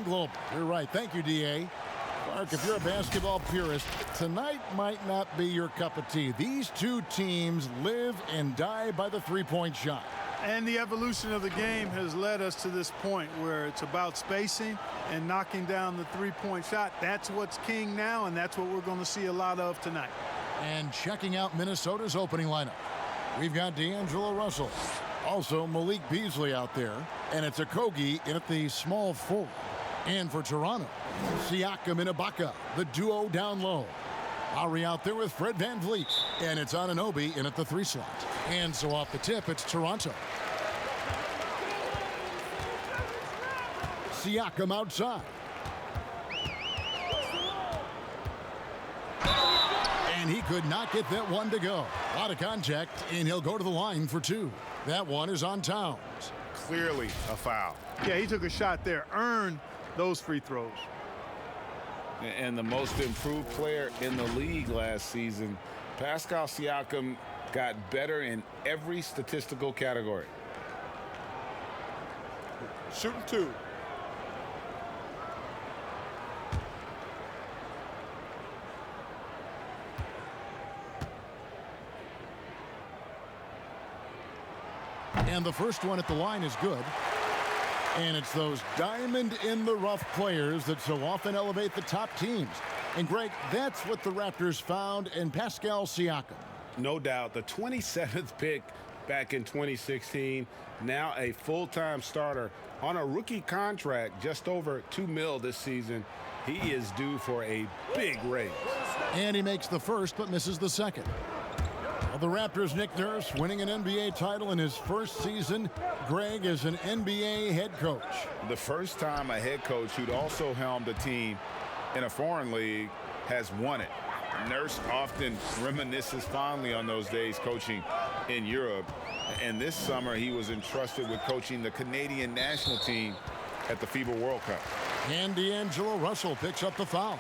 global. You're right. Thank you, D.A. Mark, if you're a basketball purist, tonight might not be your cup of tea. These two teams live and die by the three-point shot. And the evolution of the game has led us to this point where it's about spacing and knocking down the three-point shot. That's what's king now, and that's what we're going to see a lot of tonight. And checking out Minnesota's opening lineup, we've got D'Angelo Russell. Also, Malik Beasley out there. And it's Okogie in at the small forward. And for Toronto, Siakam and Ibaka, the duo down low. Lowry out there with Fred VanVleet. And it's Anunoby in at the 3 slot. And so off the tip, it's Toronto. Siakam outside. And he could not get that one to go. A lot of contact, and he'll go to the line for 2. That one is on Towns. Clearly a foul. Yeah, he took a shot there, earned those free throws. And the most improved player in the league last season, Pascal Siakam, got better in every statistical category. Shooting 2. And the first one at the line is good. And it's those diamond-in-the-rough players that so often elevate the top teams. And, Greg, that's what the Raptors found in Pascal Siakam. No doubt. The 27th pick back in 2016. Now a full-time starter on a rookie contract, just over $2 million this season. He is due for a big raise. And he makes the first but misses the second. The Raptors' Nick Nurse winning an NBA title in his first season. Greg is an NBA head coach. The first time a head coach who'd also helmed a team in a foreign league has won it. Nurse often reminisces fondly on those days coaching in Europe. And this summer he was entrusted with coaching the Canadian national team at the FIBA World Cup. And D'Angelo Russell picks up the foul.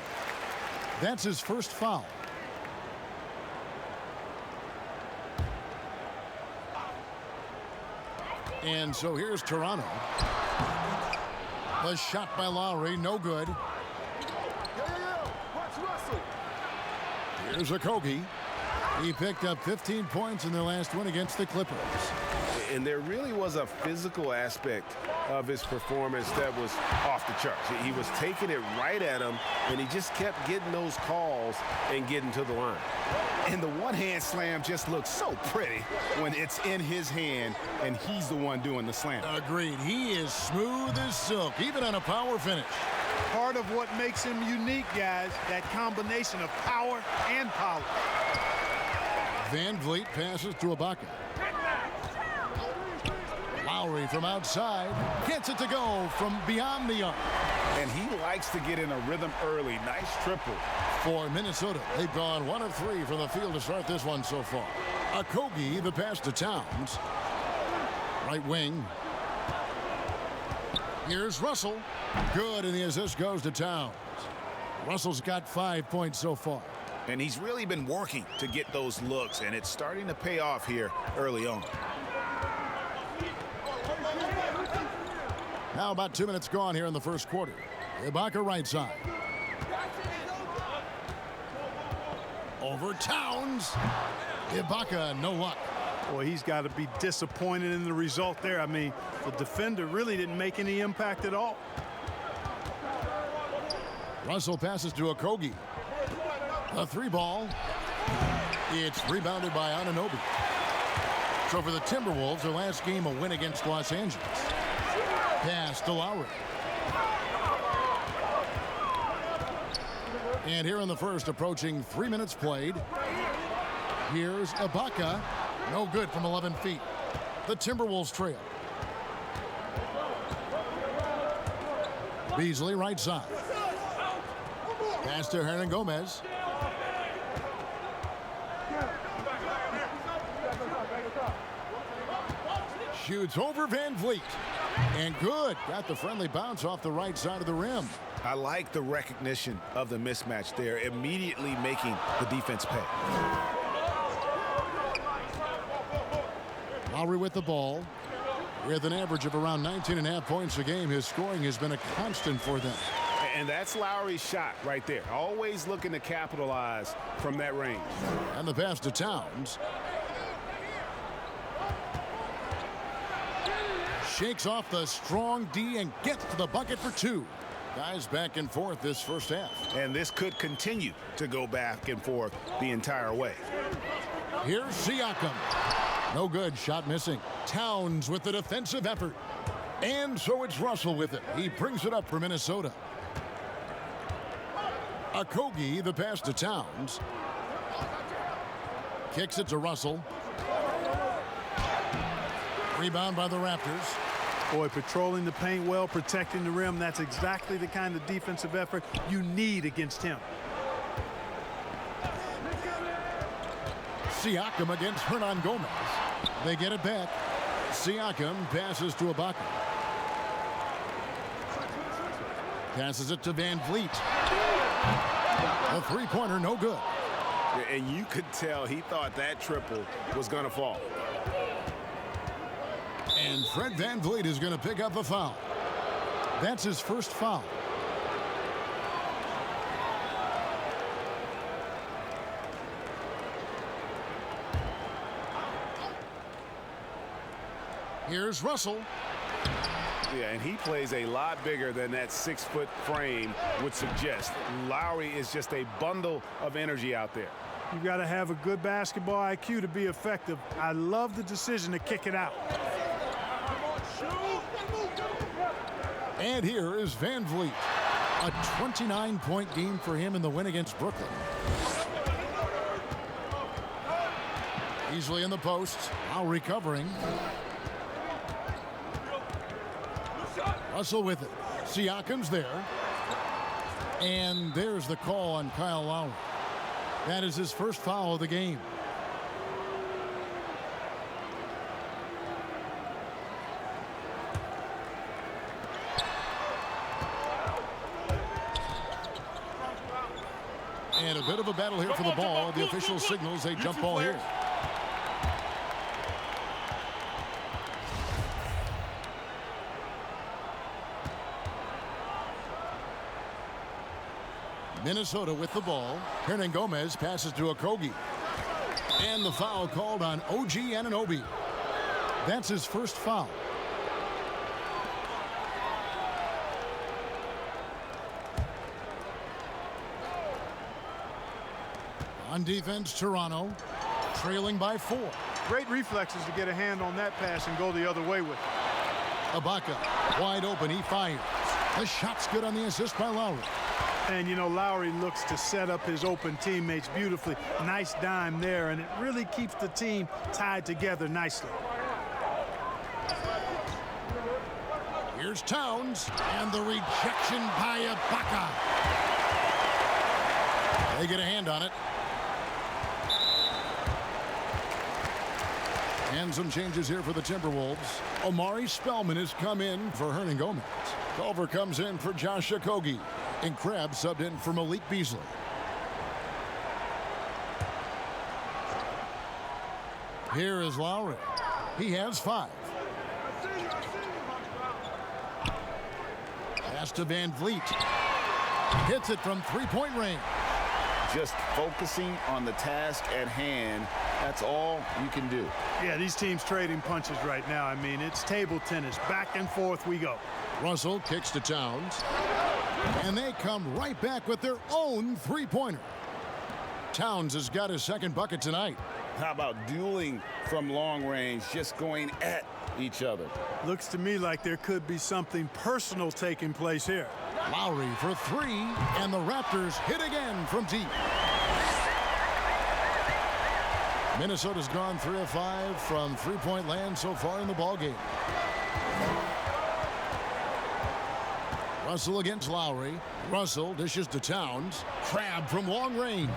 That's his first foul. And so here's Toronto. The shot by Lowry, no good. Here's Okogie. He picked up 15 points in their last win against the Clippers. And there really was a physical aspect of his performance that was off the charts. He was taking it right at him, and he just kept getting those calls and getting to the line. And the one-hand slam just looks so pretty when it's in his hand and he's the one doing the slam. Agreed. He is smooth as silk, even on a power finish. Part of what makes him unique, guys, that combination of power and power. VanVleet passes to Ibaka. Lowry from outside gets it to go from beyond the arc. And he likes to get in a rhythm early. Nice triple. For Minnesota, they've gone 1 of 3 from the field to start this one so far. Okogie, the pass to Towns. Right wing. Here's Russell. Good, and the assist goes to Towns. Russell's got 5 points so far. And he's really been working to get those looks, and it's starting to pay off here early on. Now about 2 minutes gone here in the first quarter. Ibaka right side. Over Towns. Ibaka, no luck. Boy, he's got to be disappointed in the result there. I mean, the defender really didn't make any impact at all. Russell passes to Okogie. A 3-ball. It's rebounded by Anunoby. So for the Timberwolves, their last game a win against Los Angeles. Pass to Lowry. And here in the first, approaching 3 minutes played. Here's Ibaka. No good from 11 feet. The Timberwolves trail. Beasley right side. Pass to Hernan Gomez. Shoots over VanVleet. And good. Got the friendly bounce off the right side of the rim. I like the recognition of the mismatch there, immediately making the defense pay. Lowry with the ball. With an average of around 19.5 points a game, his scoring has been a constant for them. And that's Lowry's shot right there. Always looking to capitalize from that range. And the pass to Towns. Shakes off the strong D and gets to the bucket for two. Guys back and forth this first half. And this could continue to go back and forth the entire way. Here's Siakam. No good. Shot missing. Towns with the defensive effort. And so it's Russell with it. He brings it up for Minnesota. Okogie, the pass to Towns. Kicks it to Russell. Rebound by the Raptors. Boy, patrolling the paint well, protecting the rim. That's exactly the kind of defensive effort you need against him. Siakam against Hernan Gomez. They get it back. Siakam passes to Ibaka. Passes it to Van Vliet. A three-pointer, no good. And you could tell he thought that triple was going to fall. And Fred Van Vliet is going to pick up a foul. That's his first foul. Here's Russell. Yeah, and he plays a lot bigger than that 6-foot frame would suggest. Lowry is just a bundle of energy out there. You've got to have a good basketball IQ to be effective. I love the decision to kick it out. And here is Van Vliet. A 29-point game for him in the win against Brooklyn. Easily in the post. Now recovering. Russell with it. Siakam's there. And there's the call on Kyle Lowry. That is his first foul of the game. And a bit of a battle here for the ball. The official signals a jump ball here. Minnesota with the ball. Hernan Gomez passes to Okogie. And the foul called on OG Anunoby. That's his first foul. On defense, Toronto trailing by 4. Great reflexes to get a hand on that pass and go the other way with it. Ibaka wide open. He fires. The shot's good on the assist by Lowry. And, you know, Lowry looks to set up his open teammates beautifully. Nice dime there, and it really keeps the team tied together nicely. Here's Towns, and the rejection by Ibaka. They get a hand on it. And some changes here for the Timberwolves. Omari Spellman has come in for Hernan Gomez. Culver comes in for Josh Okogie. And Krabs subbed in for Malik Beasley. Here is Lowry. He has 5. Pass to Van Vliet. Hits it from three-point range. Just focusing on the task at hand. That's all you can do. Yeah, these teams trading punches right now. I mean, it's table tennis. Back and forth we go. Russell kicks to Towns. And they come right back with their own three-pointer. Towns has got his second bucket tonight. How about dueling from long range, just going at each other? Looks to me like there could be something personal taking place here. Lowry for 3, and the Raptors hit again from deep. Minnesota's gone 3 of 5 from three-point land so far in the ballgame. Russell against Lowry. Russell dishes to Towns. Crab from long range.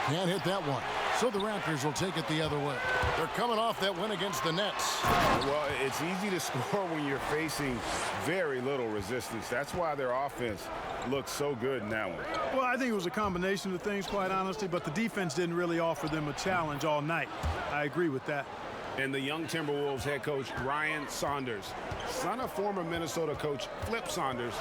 Can't hit that one. So the Raptors will take it the other way. They're coming off that win against the Nets. Well, it's easy to score when you're facing very little resistance. That's why their offense looked so good in that one. Well, I think it was a combination of things, quite honestly, but the defense didn't really offer them a challenge all night. I agree with that. And the young Timberwolves head coach, Ryan Saunders, son of former Minnesota coach Flip Saunders,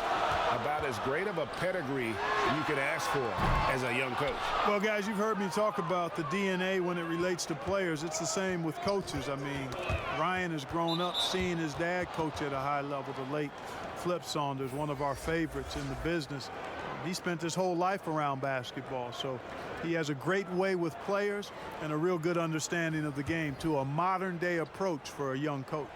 about as great of a pedigree you could ask for as a young coach. Well, guys, you've heard me talk about the DNA when it relates to players. It's the same with coaches. I mean, Ryan has grown up seeing his dad coach at a high level, the late Flip Saunders, one of our favorites in the business. He spent his whole life around basketball, so he has a great way with players and a real good understanding of the game, to a modern-day approach for a young coach.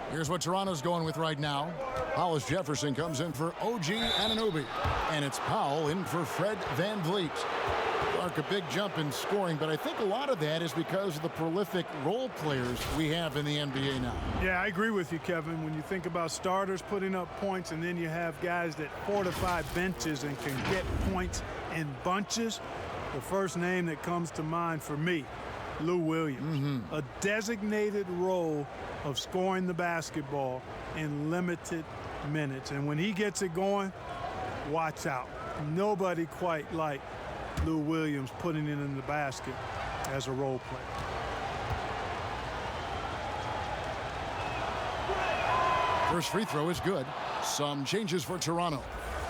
Here's what Toronto's going with right now. Hollis Jefferson comes in for OG Anunoby, and it's Powell in for Fred VanVleet. Mark a big jump in scoring, but I think a lot of that is because of the prolific role players we have in the NBA now. Yeah, I agree with you, Kevin. When you think about starters putting up points, and then you have guys that fortify benches and can get points in bunches, the first name that comes to mind for me, Lou Williams. A designated role of scoring the basketball in limited minutes. And when he gets it going, watch out. Nobody quite like Lou Williams putting it in the basket as a role player. First free throw is good. Some changes for Toronto.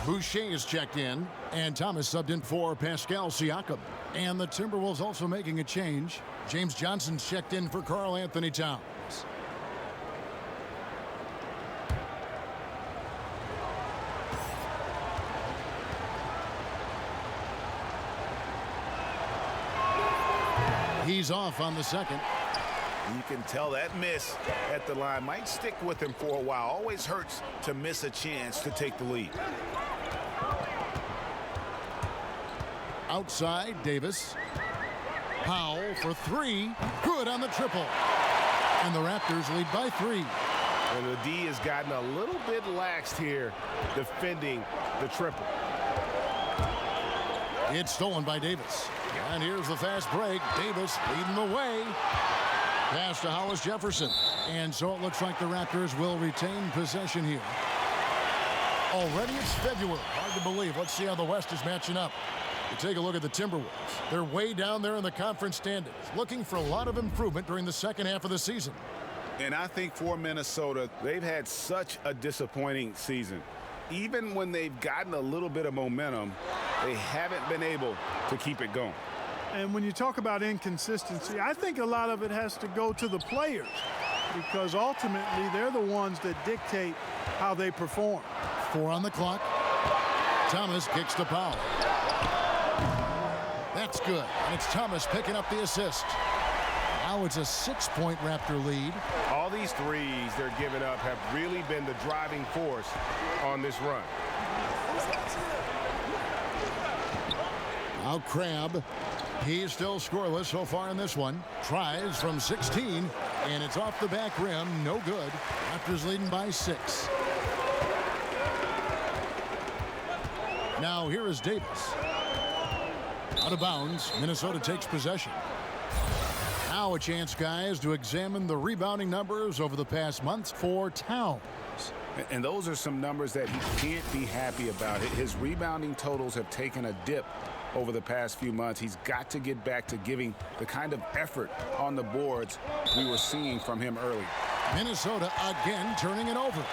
Boucher is checked in, and Thomas subbed in for Pascal Siakam. And the Timberwolves also making a change. James Johnson's checked in for Karl Anthony Towns. He's off on the second. You can tell that miss at the line might stick with him for a while. Always hurts to miss a chance to take the lead. Outside, Davis. Powell for three. Good on the triple. And the Raptors lead by 3. And the D has gotten a little bit laxed here defending the triple. It's stolen by Davis. And here's the fast break. Davis leading the way. Pass to Hollis Jefferson. And so it looks like the Raptors will retain possession here. Already it's February. Hard to believe. Let's see how the West is matching up. You take a look at the Timberwolves. They're way down there in the conference standings, looking for a lot of improvement during the second half of the season. And I think for Minnesota, They've had such a disappointing season. Even when they've gotten a little bit of momentum, they haven't been able to keep it going. And when you talk about inconsistency, I think a lot of it has to go to the players, because ultimately they're the ones that dictate how they perform. 4 on the clock. Thomas kicks to Powell. That's good. And it's Thomas picking up the assist. Now it's a 6-point Raptor lead. All these threes they're giving up have really been the driving force on this run. Now Crabbe. He's still scoreless so far in this one. Tries from 16, and it's off the back rim. No good. Raptors leading by 6. Now here is Davis. Out of bounds. Minnesota takes possession. Now a chance, guys, to examine the rebounding numbers over the past months for Towns. and those are some numbers that he can't be happy about. His rebounding totals have taken a dip over the past few months. He's got to get back to giving the kind of effort on the boards we were seeing from him early. Minnesota again turning it over.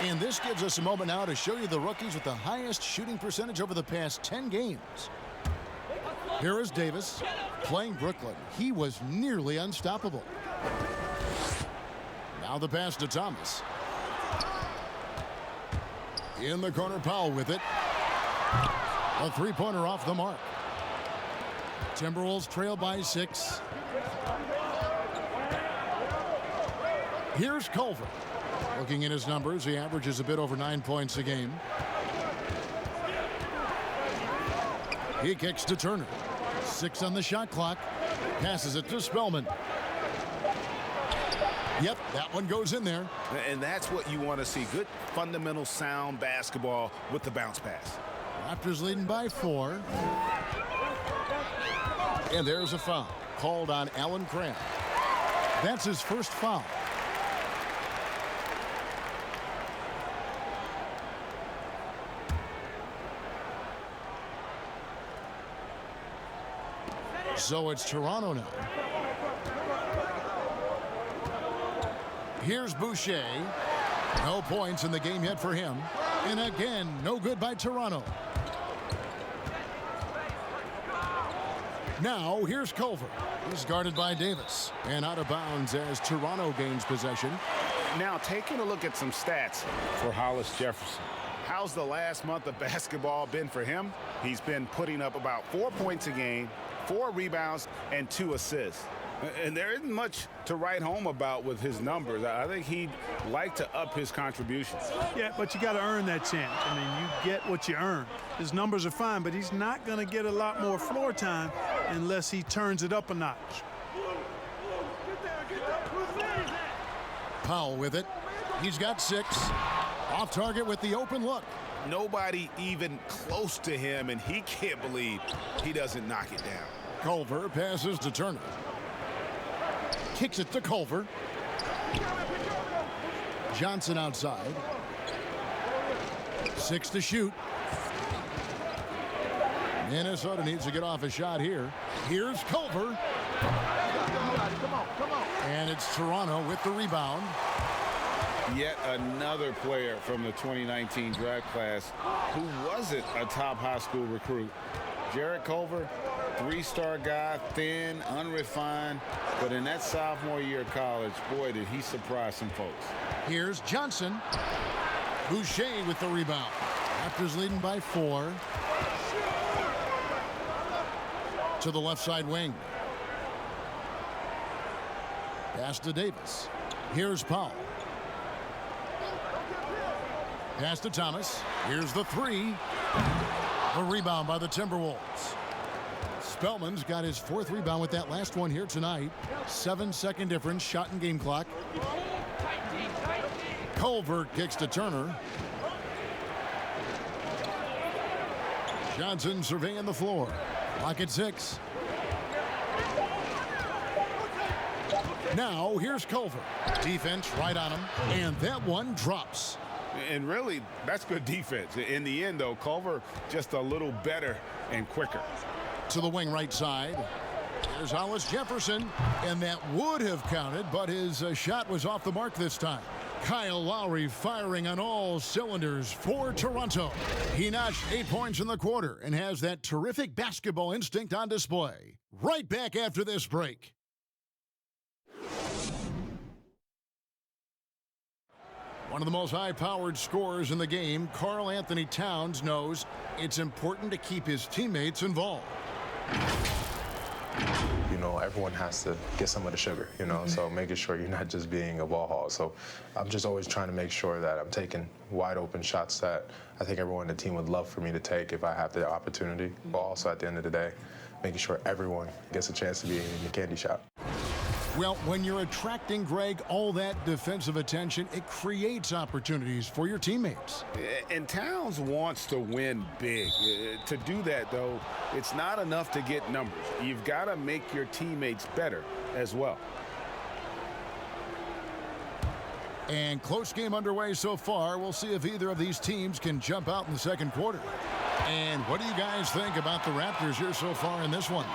And this gives us a moment now to show you the rookies with the highest shooting percentage over the past 10 games. Here is Davis playing Brooklyn. He was nearly unstoppable. Now the pass to Thomas. In the corner, Powell with it. A three-pointer off the mark. Timberwolves trail by 6. Here's Culver. Looking at his numbers, he averages a bit over 9 points a game. He kicks to Turner. 6 on the shot clock. Passes it to Spellman. Yep, that one goes in there. And that's what you want to see. Good, fundamental, sound basketball with the bounce pass. Raptors leading by 4. And there's a foul called on Allen Crabbe. That's his first foul. So it's Toronto now. Here's Boucher. No points in the game yet for him. And again, no good by Toronto. Now, here's Culver. He's guarded by Davis. And out of bounds as Toronto gains possession. Now, taking a look at some stats for Hollis Jefferson. How's the last month of basketball been for him? He's been putting up about 4 points a game, 4 rebounds, and 2 assists. And there isn't much to write home about with his numbers. I think he'd like to up his contributions. Yeah, but you got to earn that chance. I mean, you get what you earn. His numbers are fine, but he's not going to get a lot more floor time unless he turns it up a notch. Powell with it. He's got 6. Off target with the open look. Nobody even close to him, and he can't believe he doesn't knock it down. Culver passes to Turner. Kicks it to Culver. Johnson outside. 6 to shoot. Minnesota needs to get off a shot here. Here's Culver. And it's Toronto with the rebound. Yet another player from the 2019 draft class who wasn't a top high school recruit. Jarrett Culver, 3-star guy, thin, unrefined, but in that sophomore year of college, boy, did he surprise some folks. Here's Johnson. Boucher with the rebound. Raptors leading by 4. To the left side wing. Pass to Davis. Here's Powell. Pass to Thomas. Here's the 3. A rebound by the Timberwolves. Spellman's got his 4th rebound with that last one here tonight. 7-second difference, shot and game clock. Culver kicks to Turner. Johnson surveying the floor. Clock at 6. Now here's Culver. Defense right on him, and that one drops. And really, that's good defense. In the end, though, Culver just a little better and quicker. To the wing right side. There's Hollis Jefferson, and that would have counted, but his shot was off the mark this time. Kyle Lowry firing on all cylinders for Toronto. He notched 8 points in the quarter and has that terrific basketball instinct on display. Right back after this break. One of the most high-powered scorers in the game, Karl Anthony Towns, knows it's important to keep his teammates involved. You know, everyone has to get some of the sugar, you know, so making sure you're not just being a ball hog. So I'm just always trying to make sure that I'm taking wide open shots that I think everyone on the team would love for me to take if I have the opportunity. But also at the end of the day, making sure everyone gets a chance to be in the candy shop. Well, when you're attracting, Greg, all that defensive attention, it creates opportunities for your teammates. And Towns wants to win big. To do that, though, it's not enough to get numbers. You've got to make your teammates better as well. And close game underway so far. We'll see if either of these teams can jump out in the second quarter. And what do you guys think about the Raptors here so far in this one?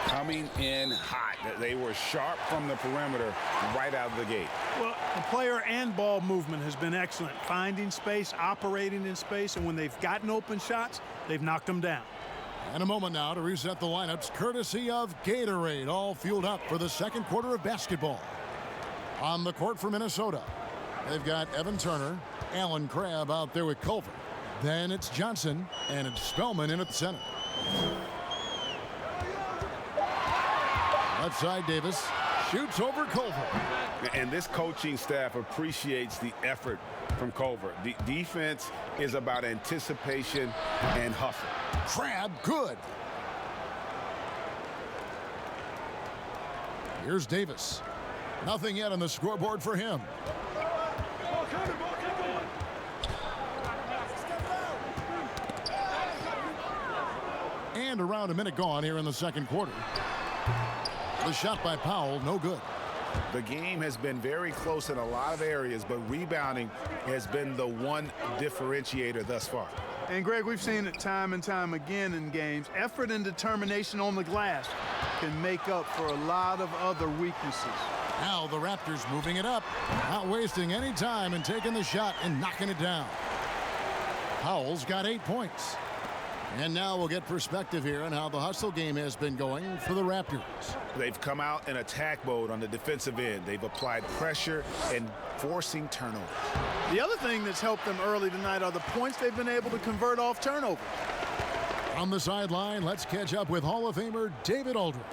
Coming in hot. They were sharp from the perimeter right out of the gate. Well, the player and ball movement has been excellent. Finding space, operating in space, and when they've gotten open shots, they've knocked them down. And a moment now to reset the lineups, courtesy of Gatorade, all fueled up for the second quarter of basketball. On the court for Minnesota, they've got Evan Turner, Allen Crabbe out there with Culver. Then it's Johnson, and it's Spellman in at the center. Left side, Davis shoots over Culver. And this coaching staff appreciates the effort from Culver. The defense is about anticipation and hustle. Crabbe, good. Here's Davis. Nothing yet on the scoreboard for him. And around a minute gone here in the second quarter. The shot by Powell, no good. The game has been very close in a lot of areas, but rebounding has been the one differentiator thus far. And, Greg, we've seen it time and time again in games. Effort and determination on the glass can make up for a lot of other weaknesses. Now the Raptors moving it up, not wasting any time and taking the shot and knocking it down. Powell's got 8 points. And now we'll get perspective here on how the hustle game has been going for the Raptors. They've come out in attack mode on the defensive end. They've applied pressure and forcing turnovers. The other thing that's helped them early tonight are the points they've been able to convert off turnover. On the sideline, let's catch up with Hall of Famer David Aldridge.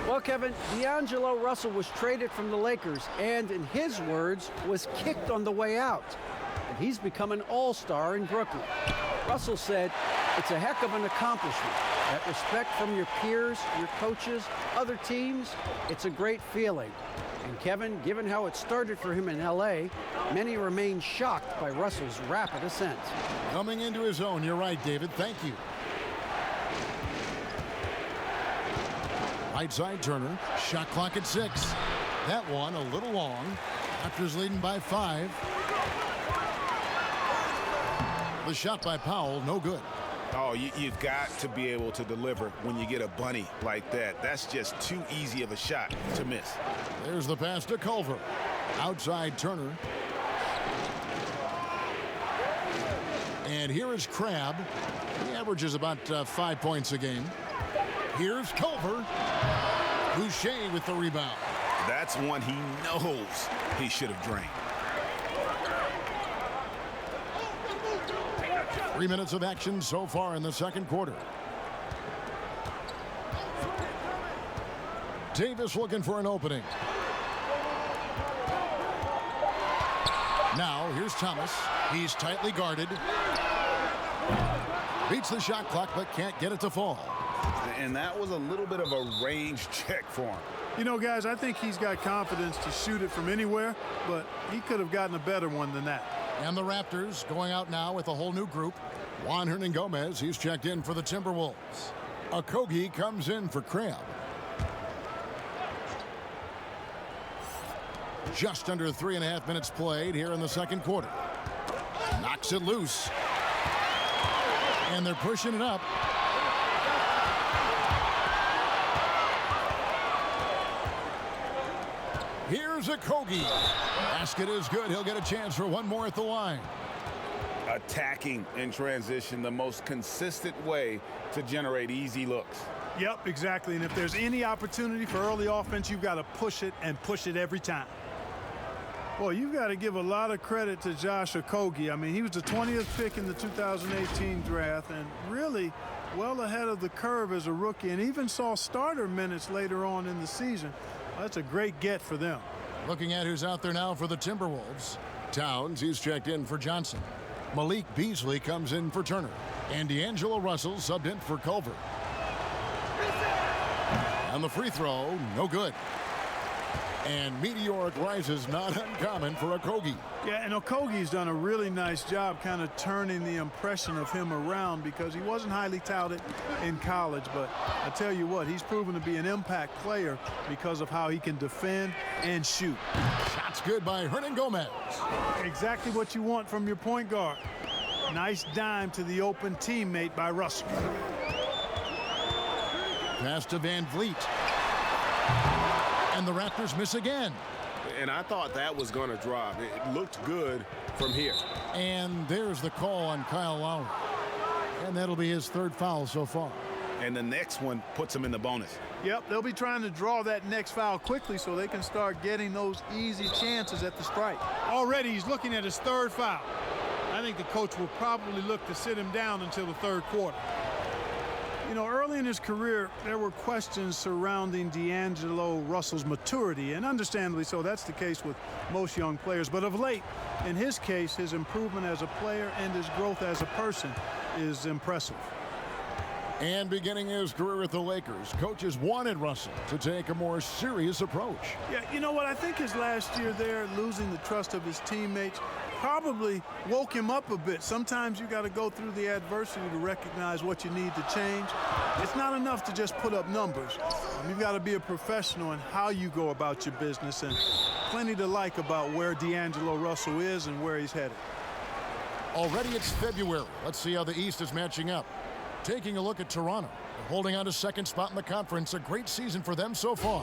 Well, Kevin, D'Angelo Russell was traded from the Lakers and, in his words, was kicked on the way out. And he's become an all-star in Brooklyn. Russell said, "It's a heck of an accomplishment. That respect from your peers, your coaches, other teams, it's a great feeling." And Kevin, given how it started for him in L.A., many remain shocked by Russell's rapid ascent. Coming into his own, you're right, David. Thank you. Right side Turner, shot clock at 6. That one a little long. Raptors leading by 5. The shot by Powell, no good. Oh, you've got to be able to deliver when you get a bunny like that. That's just too easy of a shot to miss. There's the pass to Culver. Outside Turner. And here is Crabbe. He averages about 5 points a game. Here's Culver. Boucher with the rebound. That's one he knows he should have drained. 3 minutes of action so far in the second quarter. Davis looking for an opening. Now here's Thomas. He's tightly guarded. Beats the shot clock but can't get it to fall. And that was a little bit of a range check for him. You know, guys, I think he's got confidence to shoot it from anywhere, but he could have gotten a better one than that. And the Raptors going out now with a whole new group. Juan Hernangomez, he's checked in for the Timberwolves. Okogie comes in for Crabbe. Just under 3.5 minutes played here in the second quarter. Knocks it loose. And they're pushing it up. Here's Okogie. Basket is good. He'll get a chance for one more at the line. Attacking in transition, the most consistent way to generate easy looks. Yep, exactly. And if there's any opportunity for early offense, you've got to push it and push it every time. Well, you've got to give a lot of credit to Josh Okogie. I mean, he was the 20th pick in the 2018 draft and really well ahead of the curve as a rookie and even saw starter minutes later on in the season. That's a great get for them. Looking at who's out there now for the Timberwolves. Towns, he's checked in for Johnson. Malik Beasley comes in for Turner. And D'Angelo Russell subbed in for Culver. And the free throw, no good. And meteoric rises not uncommon for Okogie. Yeah, and Okogie's done a really nice job kind of turning the impression of him around because he wasn't highly touted in college. But I tell you what, he's proven to be an impact player because of how he can defend and shoot. Shots good by Hernangomez. Exactly what you want from your point guard. Nice dime to the open teammate by Russell. Pass to Van Vliet. And the Raptors miss again. And I thought that was going to drop. It looked good from here. And there's the call on Kyle Lowry. And that'll be his third foul so far. And the next one puts him in the bonus. Yep, they'll be trying to draw that next foul quickly so they can start getting those easy chances at the strike. Already he's looking at his third foul. I think the coach will probably look to sit him down until the third quarter. You know, early in his career, there were questions surrounding D'Angelo Russell's maturity, and understandably so. That's the case with most young players. But of late, in his case, his improvement as a player and his growth as a person is impressive. And beginning his career with the Lakers, coaches wanted Russell to take a more serious approach. Yeah, you know what? I think his last year there, losing the trust of his teammates, probably woke him up a bit. Sometimes you got to go through the adversity to recognize what you need to change. It's not enough to just put up numbers. You've got to be a professional in how you go about your business, and plenty to like about where D'Angelo Russell is and where he's headed. Already it's February. Let's see how the East is matching up. Taking a look at Toronto, holding on to second spot in the conference. A great season for them so far.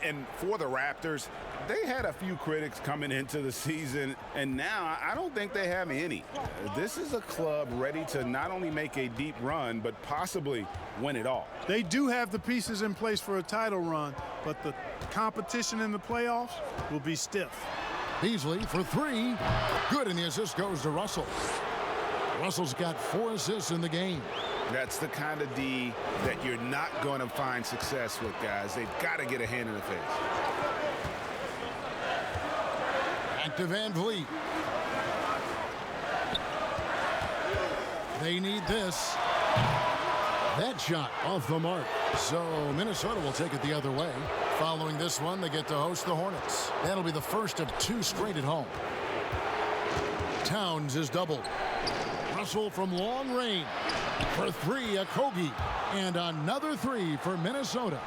And for the Raptors, they had a few critics coming into the season, and now I don't think they have any. This is a club ready to not only make a deep run, but possibly win it all. They do have the pieces in place for a title run, but the competition in the playoffs will be stiff. Beasley for three. Good, and the assist goes to Russell. Russell's got 4 assists in the game. That's the kind of D that you're not going to find success with, guys. They've got to get a hand in the face. Back to Van Vliet. They need this. That shot off the mark. So Minnesota will take it the other way. Following this one, they get to host the Hornets. That'll be the first of 2 straight at home. Towns is doubled. Russell from long range for 3, a Kogi, and another 3 for Minnesota.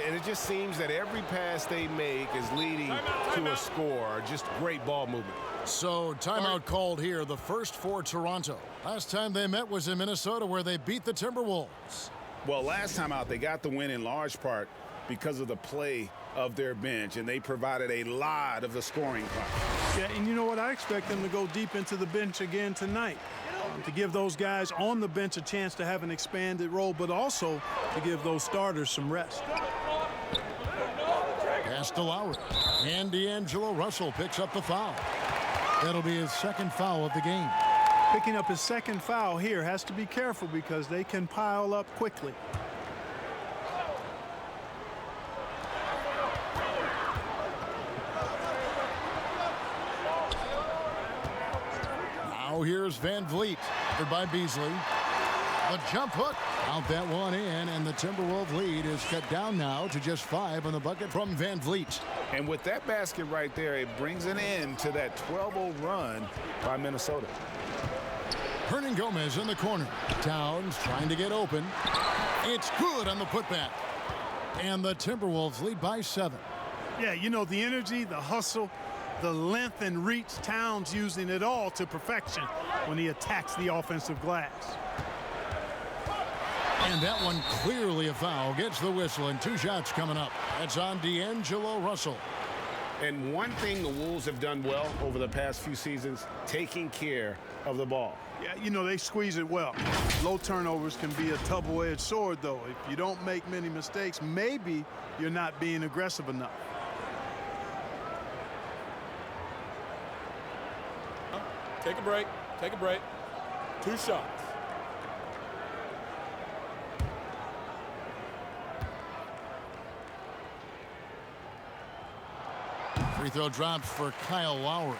And it just seems that every pass they make is leading to a score. Just great ball movement. So timeout called here, the first for Toronto. Last time they met was in Minnesota, where they beat the Timberwolves. Well, last time out, they got the win in large part because of the play of their bench, and they provided a lot of the scoring punch. Yeah, and you know what? I expect them to go deep into the bench again tonight. To give those guys on the bench a chance to have an expanded role, but also to give those starters some rest. Pass to Lowry. And D'Angelo Russell picks up the foul. That'll be his second foul of the game. Picking up his second foul here, has to be careful because they can pile up quickly. Now here's Van Vliet, covered by Beasley. The jump hook, out that one in, and the Timberwolves lead is cut down now to just 5 on the bucket from Van Vliet. And with that basket right there, it brings an end to that 12-0 run by Minnesota. Hernan Gomez in the corner. Towns trying to get open. It's good on the putback. And the Timberwolves lead by 7. Yeah, you know, the energy, the hustle, the length and reach, Towns using it all to perfection when he attacks the offensive glass. And that one clearly a foul. Gets the whistle, and 2 shots coming up. That's on D'Angelo Russell. And one thing the Wolves have done well over the past few seasons, taking care of the ball. Yeah, you know, they squeeze it well. Low turnovers can be a double-edged sword, though. If you don't make many mistakes, maybe you're not being aggressive enough. Take a break. Take a break. 2 shots. Free throw drops for Kyle Lowry.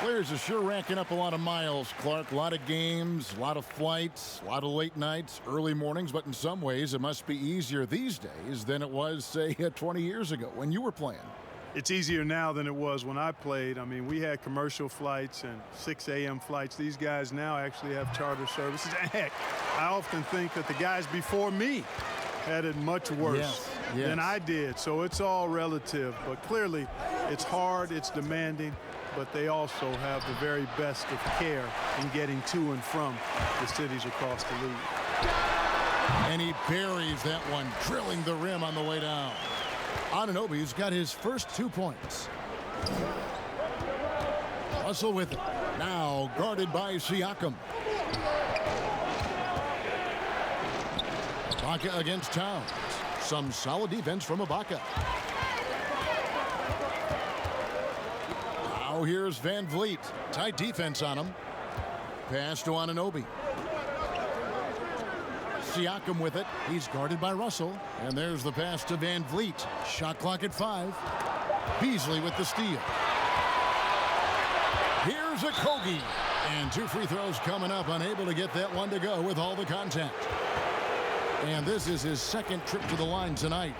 Players are sure racking up a lot of miles, Clark. A lot of games, a lot of flights, a lot of late nights, early mornings. But in some ways, it must be easier these days than it was, say, 20 years ago when you were playing. It's easier now than it was when I played. I mean, we had commercial flights and 6 a.m. flights. These guys now actually have charter services. And heck, I often think that the guys before me had it much worse than I did. So it's all relative. But clearly, it's hard, it's demanding, but they also have the very best of care in getting to and from the cities across the league. And he buries that one, drilling the rim on the way down. Anunoby's got his first 2 points. Russell with it. Now guarded by Siakam. Ibaka against Towns. Some solid defense from Ibaka. Now here's Van Vliet. Tight defense on him. Pass to Anunoby. Siakam with it. He's guarded by Russell. And there's the pass to Van Vliet. Shot clock at 5. Beasley with the steal. Here's a Kogi. And 2 free throws coming up. Unable to get that one to go with all the contact. And this is his second trip to the line tonight.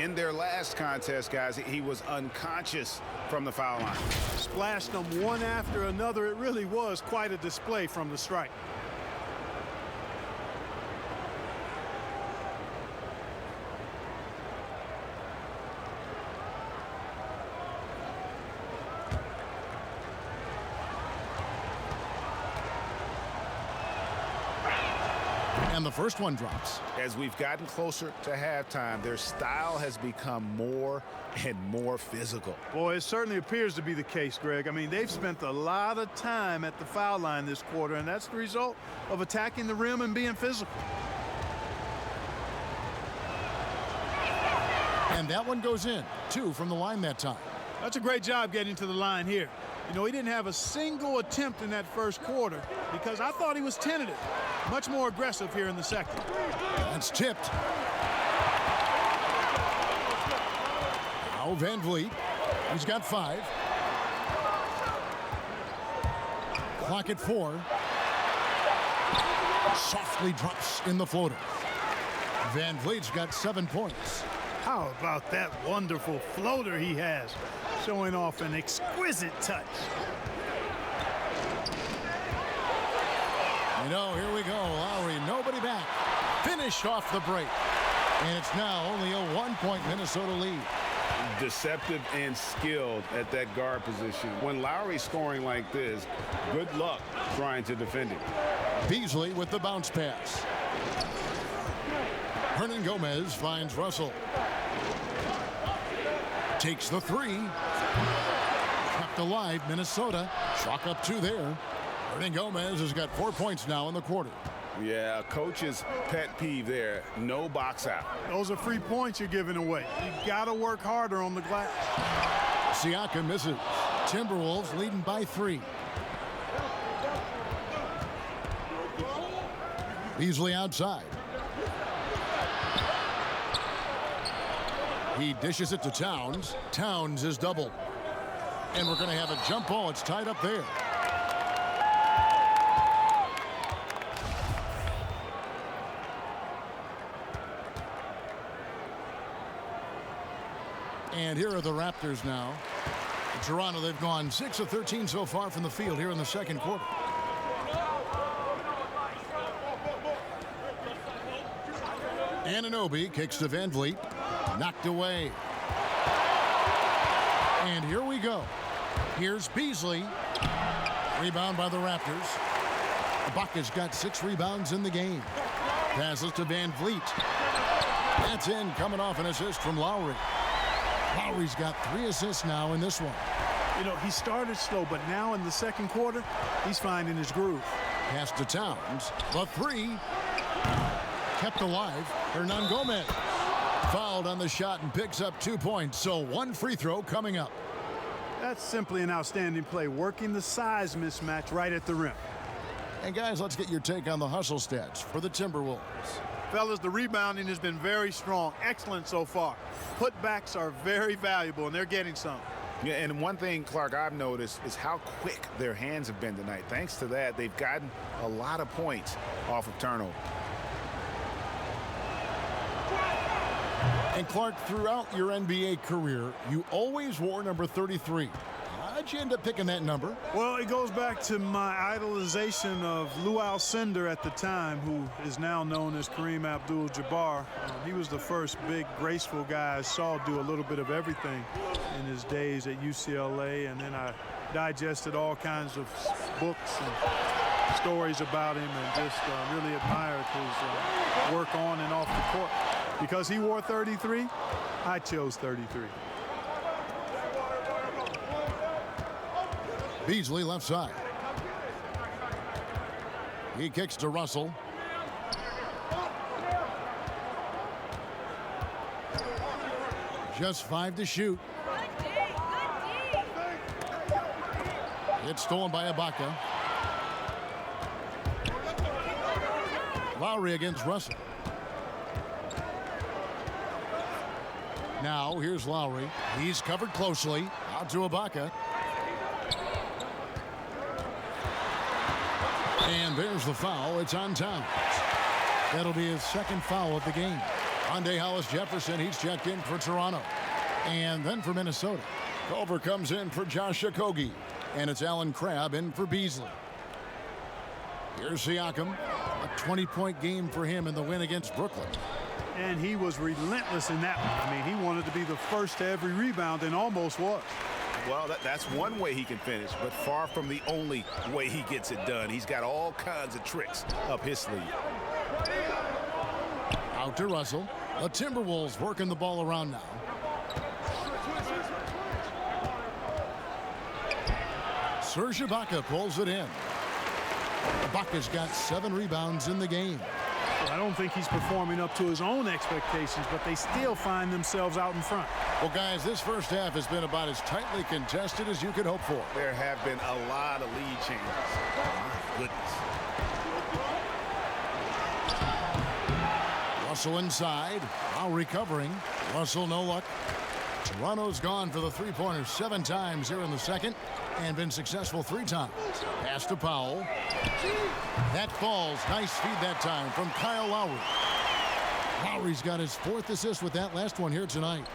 In their last contest, guys, he was unconscious from the foul line. Splashed them one after another. It really was quite a display from the stripe. And the first one drops. As we've gotten closer to halftime, their style has become more and more physical. Boy, it certainly appears to be the case, Greg. I mean, they've spent a lot of time at the foul line this quarter, and that's the result of attacking the rim and being physical. And that one goes in. 2 from the line that time. That's a great job getting to the line here. You know, he didn't have a single attempt in that first quarter because I thought he was tentative. Much more aggressive here in the second. That's tipped. Now Van Vliet. He's got 5. Clock at 4. Softly drops in the floater. Van Vliet's got 7 points. How about that wonderful floater he has, showing off an exquisite touch. You know, here we go. Lowry, nobody back. Finished off the break. And it's now only a 1-point Minnesota lead. Deceptive and skilled at that guard position. When Lowry's scoring like this, good luck trying to defend him. Beasley with the bounce pass. Hernan Gomez finds Russell. Takes the 3. Kept alive, Minnesota. Chalk up 2 there. Hernan Gomez has got 4 points now in the quarter. Yeah, coach's pet peeve there. No box out. Those are free points you're giving away. You got to work harder on the glass. Siakam misses. Timberwolves leading by 3. Beasley outside. He dishes it to Towns. Towns is doubled. And we're going to have a jump ball. It's tied up there. And here are the Raptors now. In Toronto, they've gone 6 of 13 so far from the field here in the second quarter. Anunoby kicks to Van Vliet. Knocked away. And here we go. Here's Beasley. Rebound by the Raptors. Ibaka's got 6 rebounds in the game. Passes to Van Vliet. That's in, coming off an assist from Lowry. Lowry's got 3 assists now in this one. You know, he started slow, but now in the second quarter, he's finding his groove. Pass to Towns. The 3. Kept alive. Hernan Gomez. Fouled on the shot and picks up 2 points. So 1 free throw coming up. That's simply an outstanding play, working the size mismatch right at the rim. And guys, let's get your take on the hustle stats for the Timberwolves. Fellas, the rebounding has been very strong. Excellent so far. Putbacks are very valuable, and they're getting some. Yeah, and one thing, Clark, I've noticed is how quick their hands have been tonight. Thanks to that, they've gotten a lot of points off of turnover. And Clark, throughout your NBA career, you always wore number 33. How'd you end up picking that number? Well, it goes back to my idolization of Lou Alcindor at the time, who is now known as Kareem Abdul-Jabbar. He was the first big, graceful guy I saw do a little bit of everything in his days at UCLA, and then I digested all kinds of books and stories about him and just really admired his work on and off the court. Because he wore 33, I chose 33. Beasley left side. He kicks to Russell. Just 5 to shoot. It's stolen by Ibaka. Lowry against Russell. Now here's Lowry. He's covered closely. Out to Ibaka. And there's the foul. It's on Towns. That'll be his second foul of the game. Andre Hollis-Jefferson, he's checked in for Toronto. And then for Minnesota, Culver comes in for Josh Okogie. And it's Allen Crabbe in for Beasley. Here's Siakam. A 20-point game for him in the win against Brooklyn. And he was relentless in that one. I mean, he wanted to be the first to every rebound and almost was. Well, that's one way he can finish, but far from the only way he gets it done. He's got all kinds of tricks up his sleeve. Out to Russell. The Timberwolves working the ball around now. Serge Ibaka pulls it in. Ibaka's got 7 rebounds in the game. I don't think he's performing up to his own expectations, but they still find themselves out in front. Well, guys, this first half has been about as tightly contested as you could hope for. There have been a lot of lead changes. My goodness. Russell inside. Now recovering. Russell no luck. Toronto's gone for the three-pointer 7 times here in the second and been successful 3 times. Pass to Powell. That falls. Nice feed that time from Kyle Lowry. Lowry's got his 4th assist with that last one here tonight.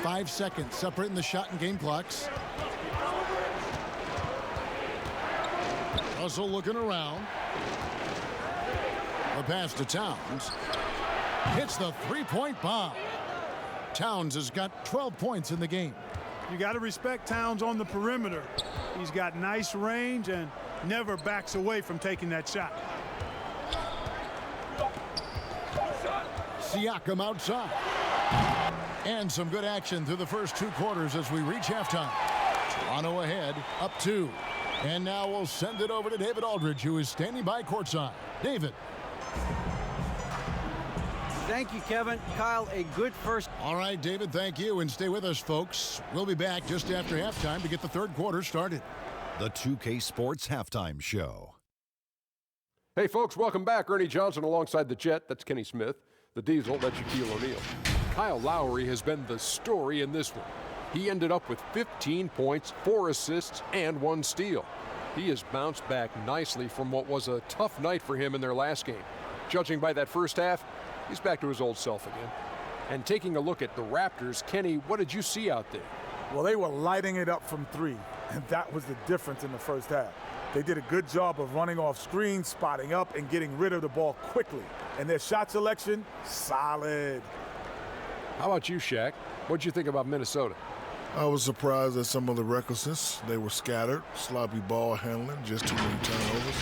5 seconds separating the shot and game clocks. Russell looking around. The pass to Towns. Hits the three-point bomb. Towns has got 12 points in the game. You got to respect Towns on the perimeter. He's got nice range and never backs away from taking that shot. Siakam outside. And some good action through the first 2 quarters as we reach halftime. Toronto ahead, up 2. And now we'll send it over to David Aldridge, who is standing by courtside. David. Thank you, Kevin. Kyle, a good first. All right, David, thank you. And stay with us, folks. We'll be back just after halftime to get the 3rd quarter started. The 2K Sports Halftime Show. Hey, folks, welcome back. Ernie Johnson alongside the Jet. That's Kenny Smith. The Diesel, that's Shaquille O'Neal. Kyle Lowry has been the story in this one. He ended up with 15 points, 4 assists, and 1 steal. He has bounced back nicely from what was a tough night for him in their last game. Judging by that first half, he's back to his old self again. And taking a look at the Raptors, Kenny, what did you see out there? Well, they were lighting it up from 3, and that was the difference in the first half. They did a good job of running off screens, spotting up, and getting rid of the ball quickly. And their shot selection, solid. How about you, Shaq? What'd you think about Minnesota? I was surprised at some of the recklessness. They were scattered, sloppy ball handling, just too many turnovers.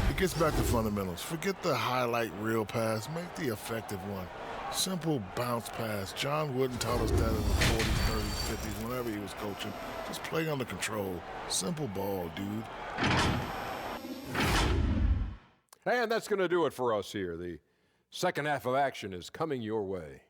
It gets back to fundamentals. Forget the highlight reel pass. Make the effective one. Simple bounce pass. John Wooden taught us that in the 40s, 30s, 50s, whenever he was coaching. Just play under control. Simple ball, dude. And that's going to do it for us here. The second half of action is coming your way.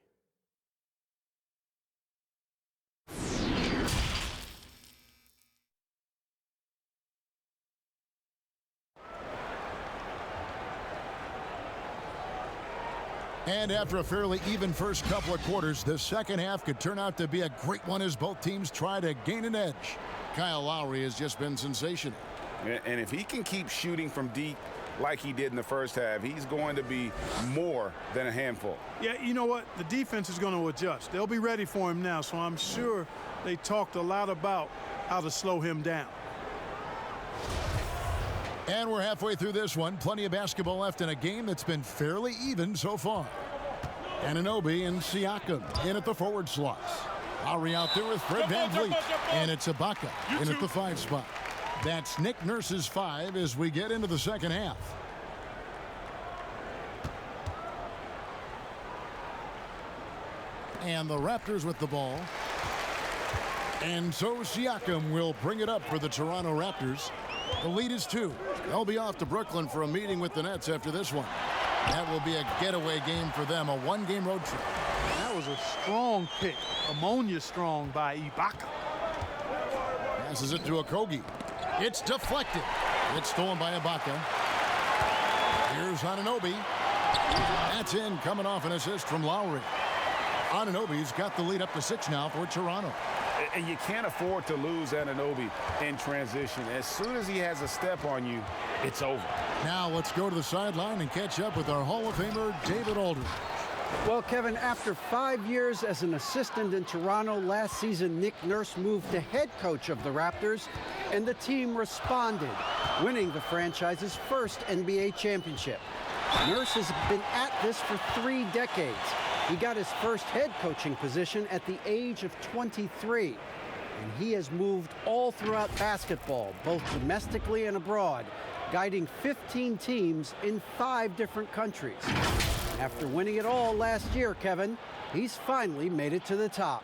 And after a fairly even first couple of quarters, the second half could turn out to be a great one as both teams try to gain an edge. Kyle Lowry has just been sensational. And if he can keep shooting from deep like he did in the first half, he's going to be more than a handful. Yeah, you know what? The defense is going to adjust. They'll be ready for him now, so I'm sure they talked a lot about how to slow him down. And we're halfway through this one. Plenty of basketball left in a game that's been fairly even so far. Anunoby and Siakam in at the forward slots. Lowry out there with Fred VanVleet. And it's Ibaka in at the 5 spot. That's Nick Nurse's 5 as we get into the second half. And the Raptors with the ball. And so Siakam will bring it up for the Toronto Raptors. The lead is 2. They'll be off to Brooklyn for a meeting with the Nets after this one. That will be a getaway game for them, a 1-game road trip. That was a strong pick, ammonia strong by Ibaka. Passes it to Okogie. It's deflected. It's stolen by Ibaka. Here's Anunoby. That's in, coming off an assist from Lowry. Anunoby's got the lead up to 6 now for Toronto. And you can't afford to lose Anunoby in transition. As soon as he has a step on you, it's over. Now let's go to the sideline and catch up with our Hall of Famer, David Aldridge. Well, Kevin, after 5 years as an assistant in Toronto, last season Nick Nurse moved to head coach of the Raptors, and the team responded, winning the franchise's first NBA championship. Nurse has been at this for 3 decades. He got his first head coaching position at the age of 23, and he has moved all throughout basketball, both domestically and abroad, guiding 15 teams in 5 different countries. After winning it all last year, Kevin, he's finally made it to the top.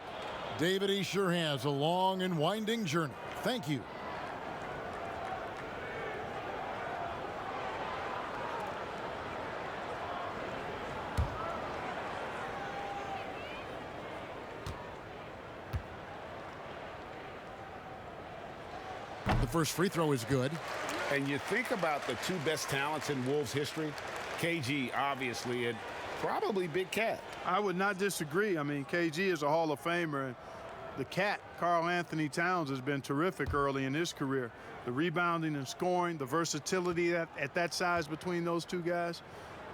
David, he sure has a long and winding journey. Thank you. The first free throw is good. And you think about the 2 best talents in Wolves history, KG, obviously, and probably Big Cat. I would not disagree. I mean, KG is a Hall of Famer. And the Cat, Karl Anthony Towns, has been terrific early in his career. The rebounding and scoring, the versatility at that size between those 2 guys,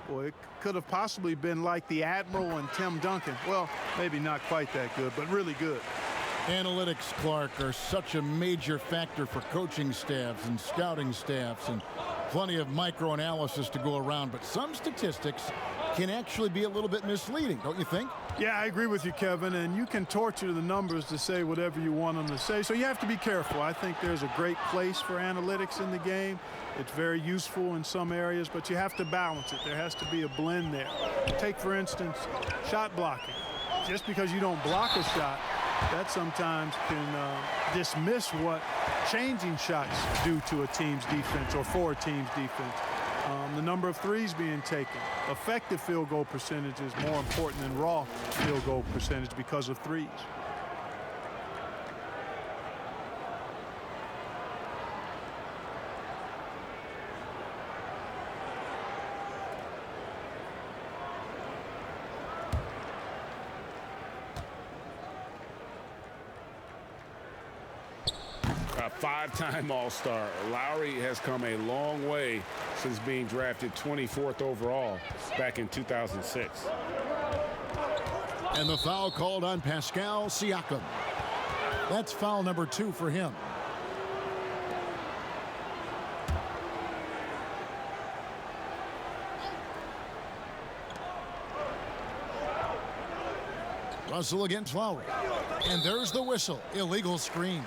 boy, it could have possibly been like the Admiral and Tim Duncan. Well, maybe not quite that good, but really good. Analytics, Clark, are such a major factor for coaching staffs and scouting staffs, and plenty of microanalysis to go around. But some statistics can actually be a little bit misleading, don't you think? Yeah, I agree with you, Kevin, and you can torture the numbers to say whatever you want them to say, so you have to be careful. I think there's a great place for analytics in the game. It's very useful in some areas, but you have to balance it. There has to be a blend there. Take, for instance, shot blocking. Just because you don't block a shot, that sometimes can dismiss what changing shots do to a team's defense or for a team's defense. The number of threes being taken. Effective field goal percentage is more important than raw field goal percentage because of threes. A 5-time All-Star. Lowry has come a long way since being drafted 24th overall back in 2006. And the foul called on Pascal Siakam. That's foul number 2 for him. Russell against Lowry. And there's the whistle. Illegal screen.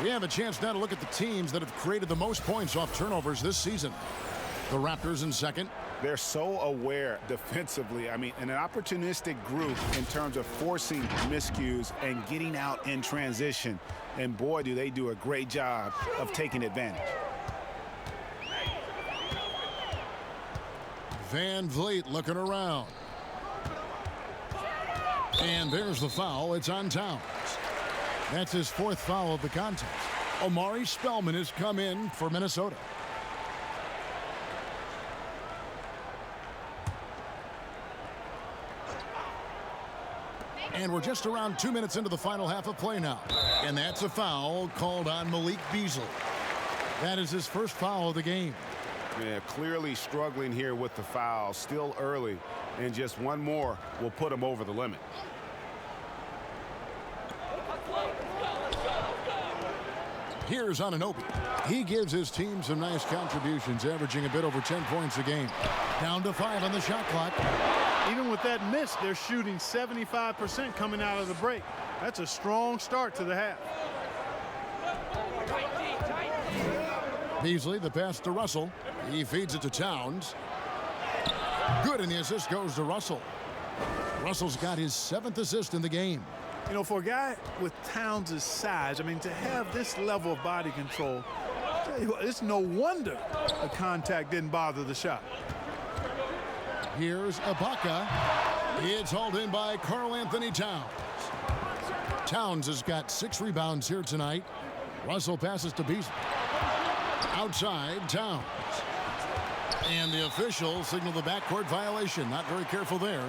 We have a chance now to look at the teams that have created the most points off turnovers this season. The Raptors in second. They're so aware defensively. I mean, an opportunistic group in terms of forcing miscues and getting out in transition. And boy, do they do a great job of taking advantage. Van Vliet looking around. And there's the foul. It's on Towns. That's his 4th foul of the contest. Omari Spellman has come in for Minnesota. And we're just around 2 minutes into the final half of play now. And that's a foul called on Malik Beasley. That is his 1st foul of the game. Yeah, clearly struggling here with the foul. Still early. And just one more will put him over the limit. Here's Anunoby. He gives his team some nice contributions, averaging a bit over 10 points a game. Down to 5 on the shot clock. Even with that miss, they're shooting 75% coming out of the break. That's a strong start to the half. Beasley, the pass to Russell. He feeds it to Towns. Good, and the assist goes to Russell. Russell's got his 7th assist in the game. You know, for a guy with Towns' size, I mean, to have this level of body control, tell you what, it's no wonder the contact didn't bother the shot. Here's Ibaka. It's hauled in by Karl Anthony Towns. Towns has got 6 rebounds here tonight. Russell passes to Beasley. Outside, Towns. And the official signaled the backcourt violation. Not very careful there.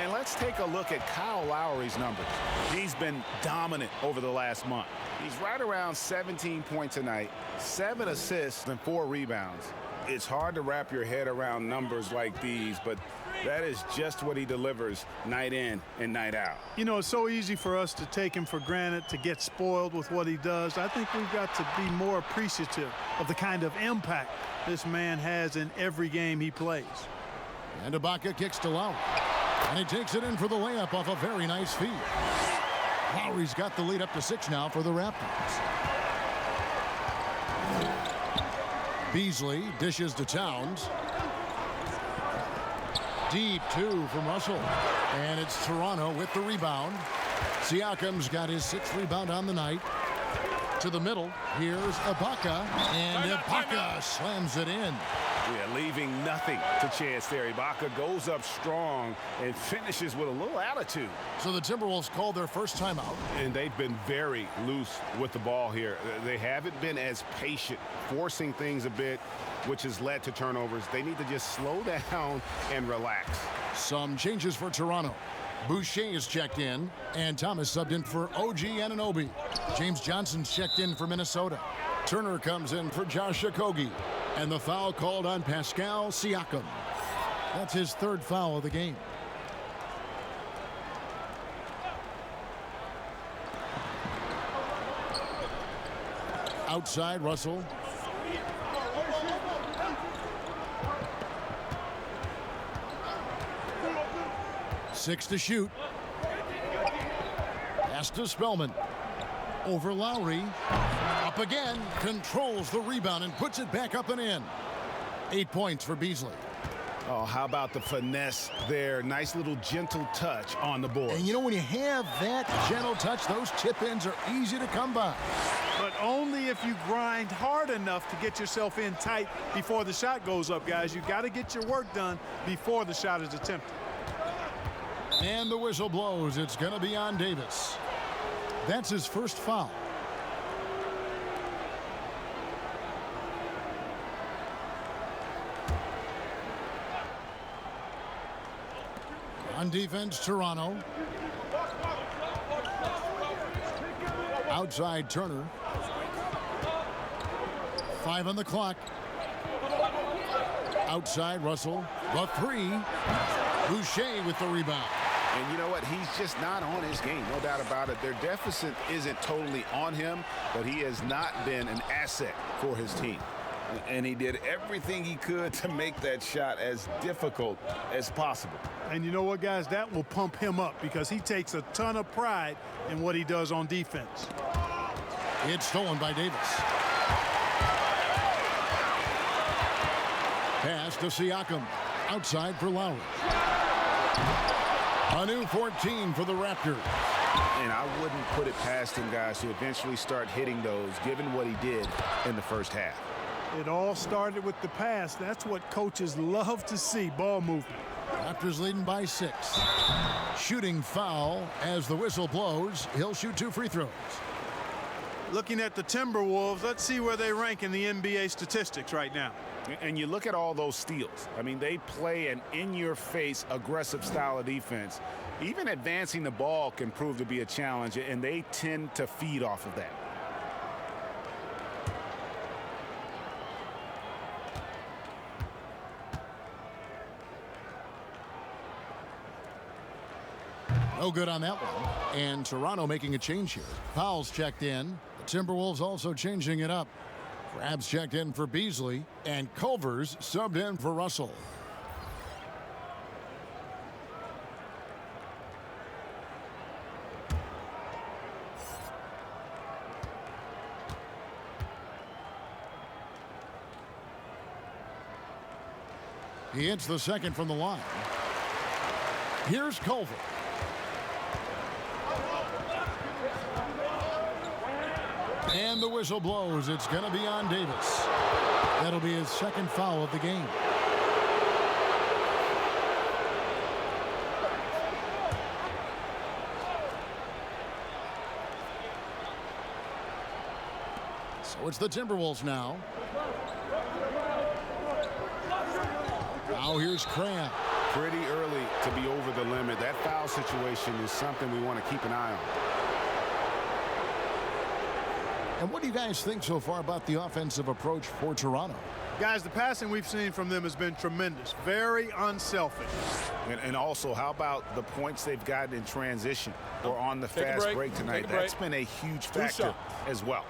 And let's take a look at Kyle Lowry's numbers. He's been dominant over the last month. He's right around 17 points a night, 7 assists and 4 rebounds. It's hard to wrap your head around numbers like these, but that is just what he delivers night in and night out. You know, it's so easy for us to take him for granted, to get spoiled with what he does. I think we've got to be more appreciative of the kind of impact this man has in every game he plays. And Ibaka kicks to Lowry. And he takes it in for the layup off a very nice feed. Lowry's got the lead up to 6 now for the Raptors. Beasley dishes to Towns. Deep two from Russell. And it's Toronto with the rebound. Siakam's got his 6th rebound on the night. To the middle, here's Ibaka, and Ibaka slams it in. Yeah, leaving nothing to chance there. Ibaka goes up strong and finishes with a little attitude. So the Timberwolves called their first timeout. And they've been very loose with the ball here. They haven't been as patient, forcing things a bit, which has led to turnovers. They need to just slow down and relax. Some changes for Toronto. Boucher is checked in, and Thomas subbed in for OG Anunoby. James Johnson's checked in for Minnesota. Turner comes in for Josh Okogie, and the foul called on Pascal Siakam. That's his 3rd foul of the game. Outside, Russell. Six to shoot. Pass to Spellman. Over Lowry. Up again. Controls the rebound and puts it back up and in. 8 points for Beasley. Oh, how about the finesse there? Nice little gentle touch on the board. And you know, when you have that gentle touch, those tip-ins are easy to come by. But only if you grind hard enough to get yourself in tight before the shot goes up, guys. You got to get your work done before the shot is attempted. And the whistle blows. It's going to be on Davis. That's his 1st foul. On defense, Toronto. Outside, Turner. 5 on the clock. Outside, Russell. The 3. Boucher with the rebound. And you know what? He's just not on his game, no doubt about it. Their deficit isn't totally on him, but he has not been an asset for his team. And he did everything he could to make that shot as difficult as possible. And you know what, guys? That will pump him up because he takes a ton of pride in what he does on defense. It's stolen by Davis. Pass to Siakam. Outside for Lowry. A new 14 for the Raptors. And I wouldn't put it past him, guys, to eventually start hitting those, given what he did in the first half. It all started with the pass. That's what coaches love to see, ball movement. Raptors leading by 6. Shooting foul as the whistle blows. He'll shoot 2 free throws. Looking at the Timberwolves, let's see where they rank in the NBA statistics right now. And you look at all those steals. I mean, they play an in-your-face, aggressive style of defense. Even advancing the ball can prove to be a challenge, and they tend to feed off of that. No good on that one. And Toronto making a change here. Fouls checked in. The Timberwolves also changing it up. Crabs checked in for Beasley, and Culver's subbed in for Russell. He hits the second from the line. Here's Culver. And the whistle blows. It's going to be on Davis. That'll be his 2nd foul of the game. So it's the Timberwolves now. Now here's Crab. Pretty early to be over the limit. That foul situation is something we want to keep an eye on. And what do you guys think so far about the offensive approach for Toronto? Guys, the passing we've seen from them has been tremendous. Very unselfish. And also, how about the points they've gotten in transition or on the fast break tonight? That's been a huge factor as well.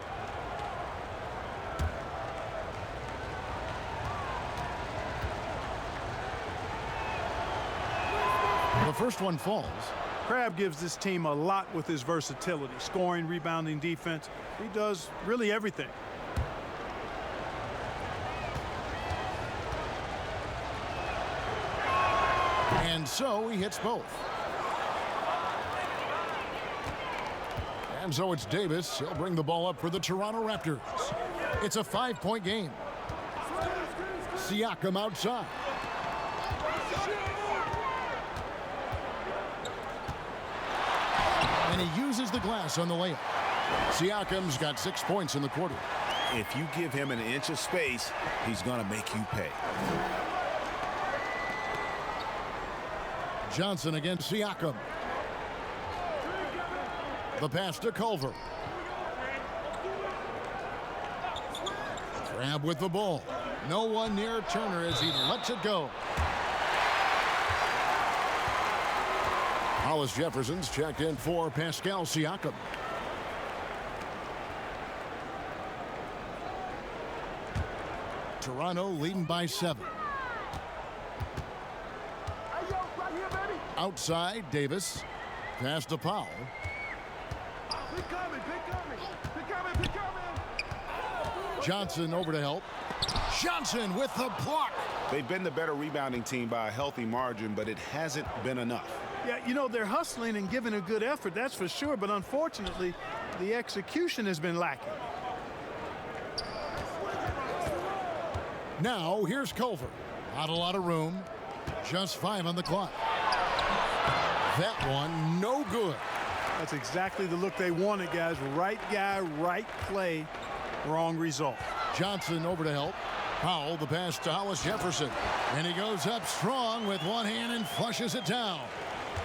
The first one falls. Crab gives this team a lot with his versatility. Scoring, rebounding, defense. He does really everything. And so he hits both. And so it's Davis. He'll bring the ball up for the Toronto Raptors. It's a 5-point game. Siakam outside. And he uses the glass on the layup. Siakam's got 6 points in the quarter. If you give him an inch of space, he's going to make you pay. Johnson against Siakam. The pass to Culver. Crabbe with the ball. No one near Turner as he lets it go. Hollis Jefferson's checked in for Pascal Siakam. Toronto leading by 7. Outside, Davis. Pass to Powell. Johnson over to help. Johnson with the block. They've been the better rebounding team by a healthy margin, but it hasn't been enough. Yeah, you know, they're hustling and giving a good effort, that's for sure, but unfortunately, the execution has been lacking. Now, here's Culver. Not a lot of room. Just 5 on the clock. That one, no good. That's exactly the look they wanted, guys. Right guy, right play, wrong result. Johnson over to help. Powell, the pass to Hollis Jefferson. And he goes up strong with one hand and flushes it down.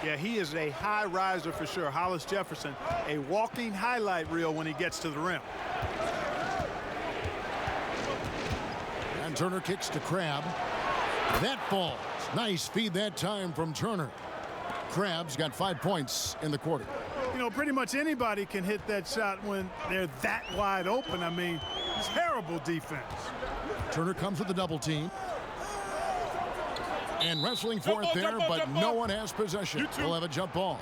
Yeah, he is a high riser for sure. Hollis Jefferson, a walking highlight reel when he gets to the rim. And Turner kicks to Crabbe. That falls. Nice feed that time from Turner. Crabbe's got 5 points in the quarter. You know, pretty much anybody can hit that shot when they're that wide open. I mean, terrible defense. Turner comes with the double team. And wrestling for it there, but no one has possession. We'll have a jump ball.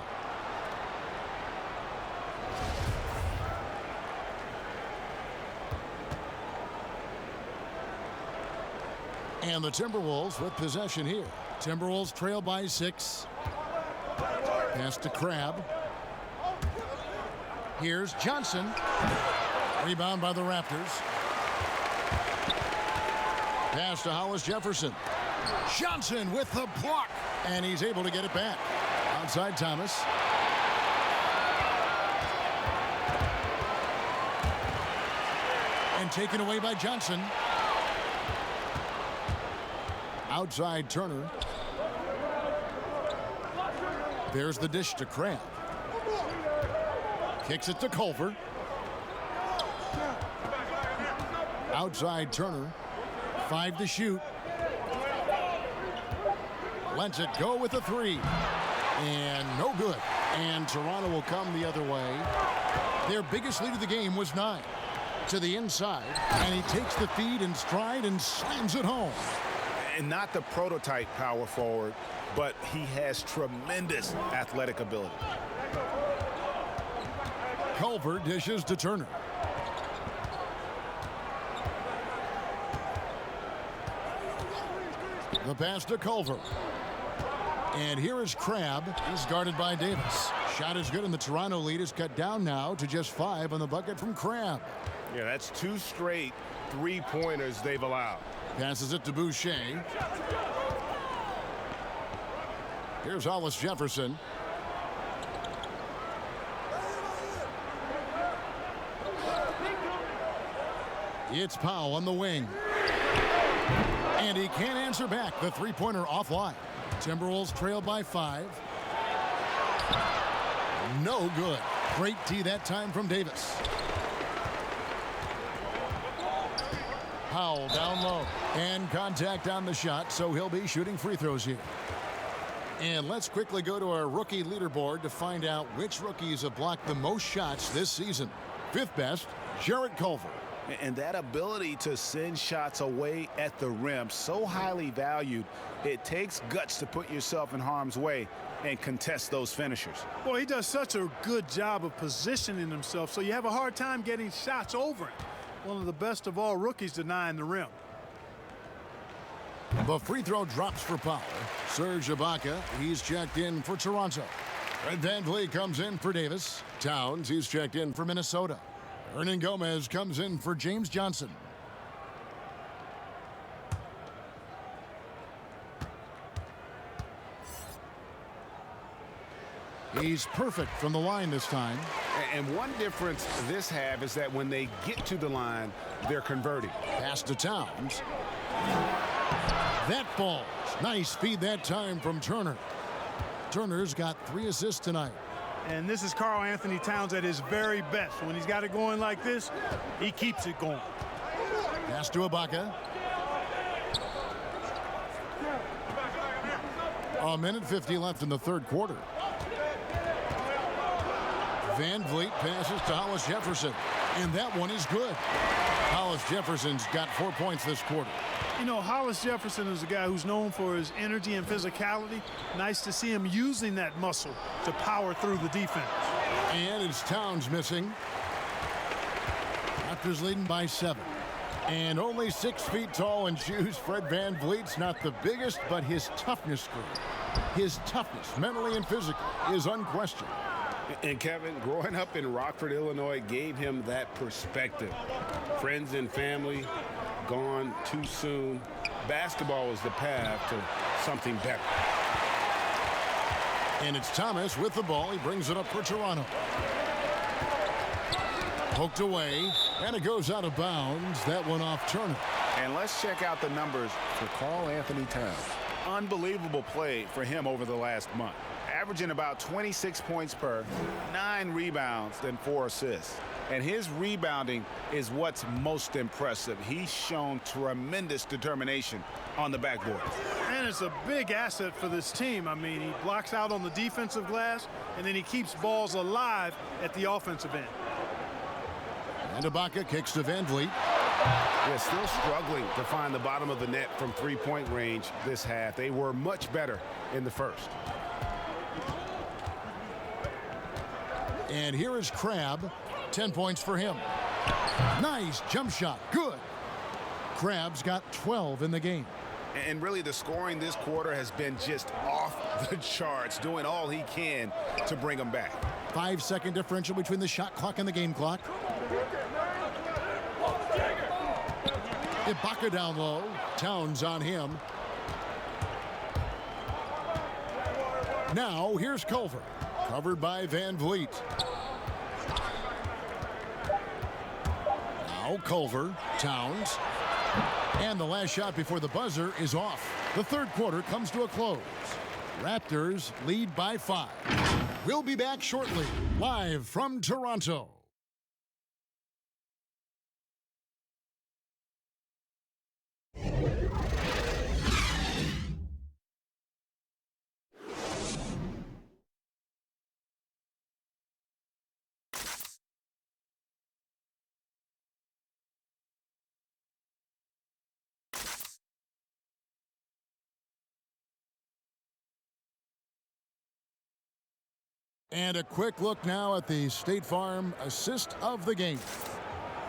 And the Timberwolves with possession here. Timberwolves trail by 6. Pass to Crabbe. Here's Johnson. Rebound by the Raptors. Pass to Hollis Jefferson. Johnson with the block. And he's able to get it back. Outside Thomas. And taken away by Johnson. Outside Turner. There's the dish to Crabbe. Kicks it to Culver. Outside Turner. 5 to shoot. Lets it go with a 3. And no good. And Toronto will come the other way. Their biggest lead of the game was 9. To the inside. And he takes the feed in stride and slams it home. And not the prototype power forward, but he has tremendous athletic ability. Culver dishes to Turner. The pass to Culver. And here is Crabbe. He's guarded by Davis. Shot is good, and the Toronto lead is cut down now to just 5 on the bucket from Crabbe. Yeah, that's 2 straight 3-pointers they've allowed. Passes it to Boucher. Here's Hollis Jefferson. It's Powell on the wing. And he can't answer back. The 3-pointer offline. Timberwolves trail by 5. No good. Great D that time from Davis. Powell down low. And contact on the shot, so he'll be shooting free throws here. And let's quickly go to our rookie leaderboard to find out which rookies have blocked the most shots this season. 5th best, Jarrett Culver. And that ability to send shots away at the rim, so highly valued. It takes guts to put yourself in harm's way and contest those finishers. Boy, he does such a good job of positioning himself, so you have a hard time getting shots over him. One of the best of all rookies denying the rim. The free throw drops for Powell. Serge Ibaka, he's checked in for Toronto. Fred VanVleet comes in for Davis. Towns, he's checked in for Minnesota. Hernan Gomez comes in for James Johnson. He's perfect from the line this time. And one difference this half is that when they get to the line, they're converting. Pass to Towns. That falls. Nice feed that time from Turner. Turner's got 3 assists tonight. And this is Karl Anthony Towns at his very best. When he's got it going like this, he keeps it going. Pass to Ibaka. A minute 50 left in the third quarter. VanVleet passes to Hollis Jefferson, and that one is good. Hollis Jefferson's got 4 points this quarter. You know, Hollis Jefferson is a guy who's known for his energy and physicality. Nice to see him using that muscle to power through the defense. And it's Towns missing. Raptors leading by 7. And only 6 feet tall in shoes. Fred VanVleet's not the biggest, but his toughness, mentally and physically, is unquestioned. And Kevin, growing up in Rockford, Illinois, gave him that perspective. Friends and family gone too soon. Basketball was the path to something better. And it's Thomas with the ball. He brings it up for Toronto. Poked away, and it goes out of bounds. That one off Turner. And let's check out the numbers for Karl Anthony Towns. Unbelievable play for him over the last month. Averaging about 26 points per, 9 rebounds, and 4 assists. And his rebounding is what's most impressive. He's shown tremendous determination on the backboard. And it's a big asset for this team. I mean, he blocks out on the defensive glass, and then he keeps balls alive at the offensive end. And Ibaka kicks to VanVleet. They're still struggling to find the bottom of the net from three-point range this half. They were much better in the first. And here is Crabbe. 10 points for him. Nice jump shot. Good. Crabbe's got 12 in the game. And really, the scoring this quarter has been just off the charts, doing all he can to bring them back. 5-second differential between the shot clock and the game clock. Ibaka down low. Towns on him. Now, here's Culver. Covered by VanVleet. Now Culver, Towns. And the last shot before the buzzer is off. The third quarter comes to a close. Raptors lead by 5. We'll be back shortly, live from Toronto. And a quick look now at the State Farm assist of the game.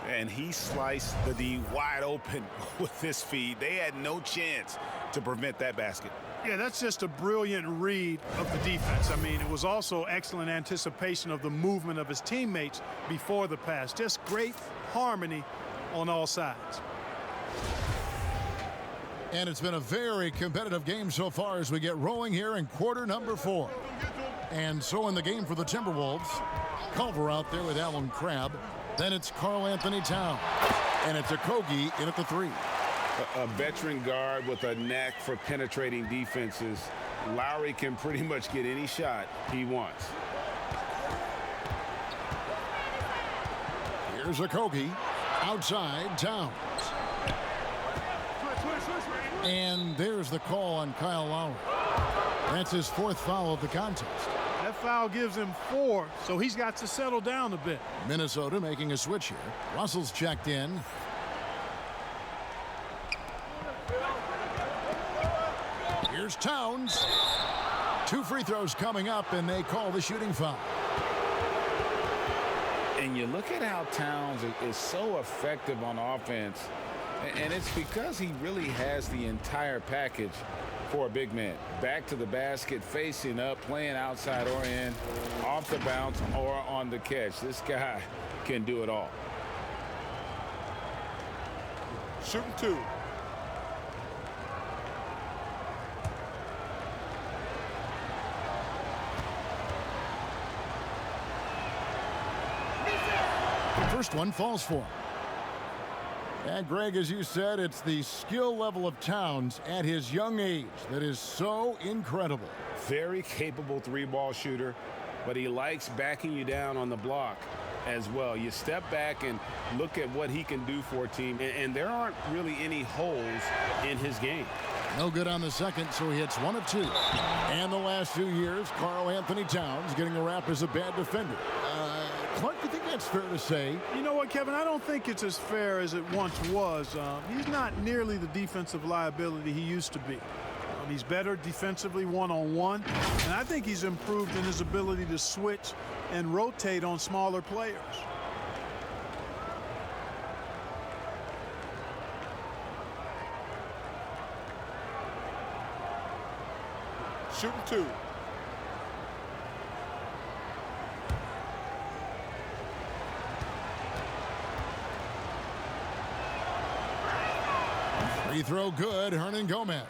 And he sliced the D wide open with this feed. They had no chance to prevent that basket. Yeah, that's just a brilliant read of the defense. I mean, it was also excellent anticipation of the movement of his teammates before the pass. Just great harmony on all sides. And it's been a very competitive game so far as we get rolling here in quarter number 4. And so in the game for the Timberwolves, Culver out there with Allen Crabbe. Then it's Karl Anthony Towns. And it's Okogie in at the 3. A veteran guard with a knack for penetrating defenses. Lowry can pretty much get any shot he wants. Here's Okogie. Outside, Towns. And there's the call on Kyle Lowry. That's his 4th foul of the contest. That foul gives him 4, so he's got to settle down a bit. Minnesota making a switch here. Russell's checked in. Here's Towns. 2 free throws coming up, and they call the shooting foul. And you look at how Towns is so effective on offense, and it's because he really has the entire package for a big man. Back to the basket, facing up, playing outside or in, off the bounce or on the catch. This guy can do it all. Shooting 2. The first one falls for him. And Greg, as you said, it's the skill level of Towns at his young age that is so incredible. Very capable three-ball shooter, but he likes backing you down on the block as well. You step back and look at what he can do for a team, and there aren't really any holes in his game. No good on the second, so he hits 1 of 2. And the last few years, Karl Anthony Towns getting a rap as a bad defender. Clark, do you think that's fair to say? You know what, Kevin? I don't think it's as fair as it once was. He's not nearly the defensive liability he used to be. He's better defensively one-on-one, and I think he's improved in his ability to switch and rotate on smaller players. Shooting 2. Free throw good, Hernan Gomez.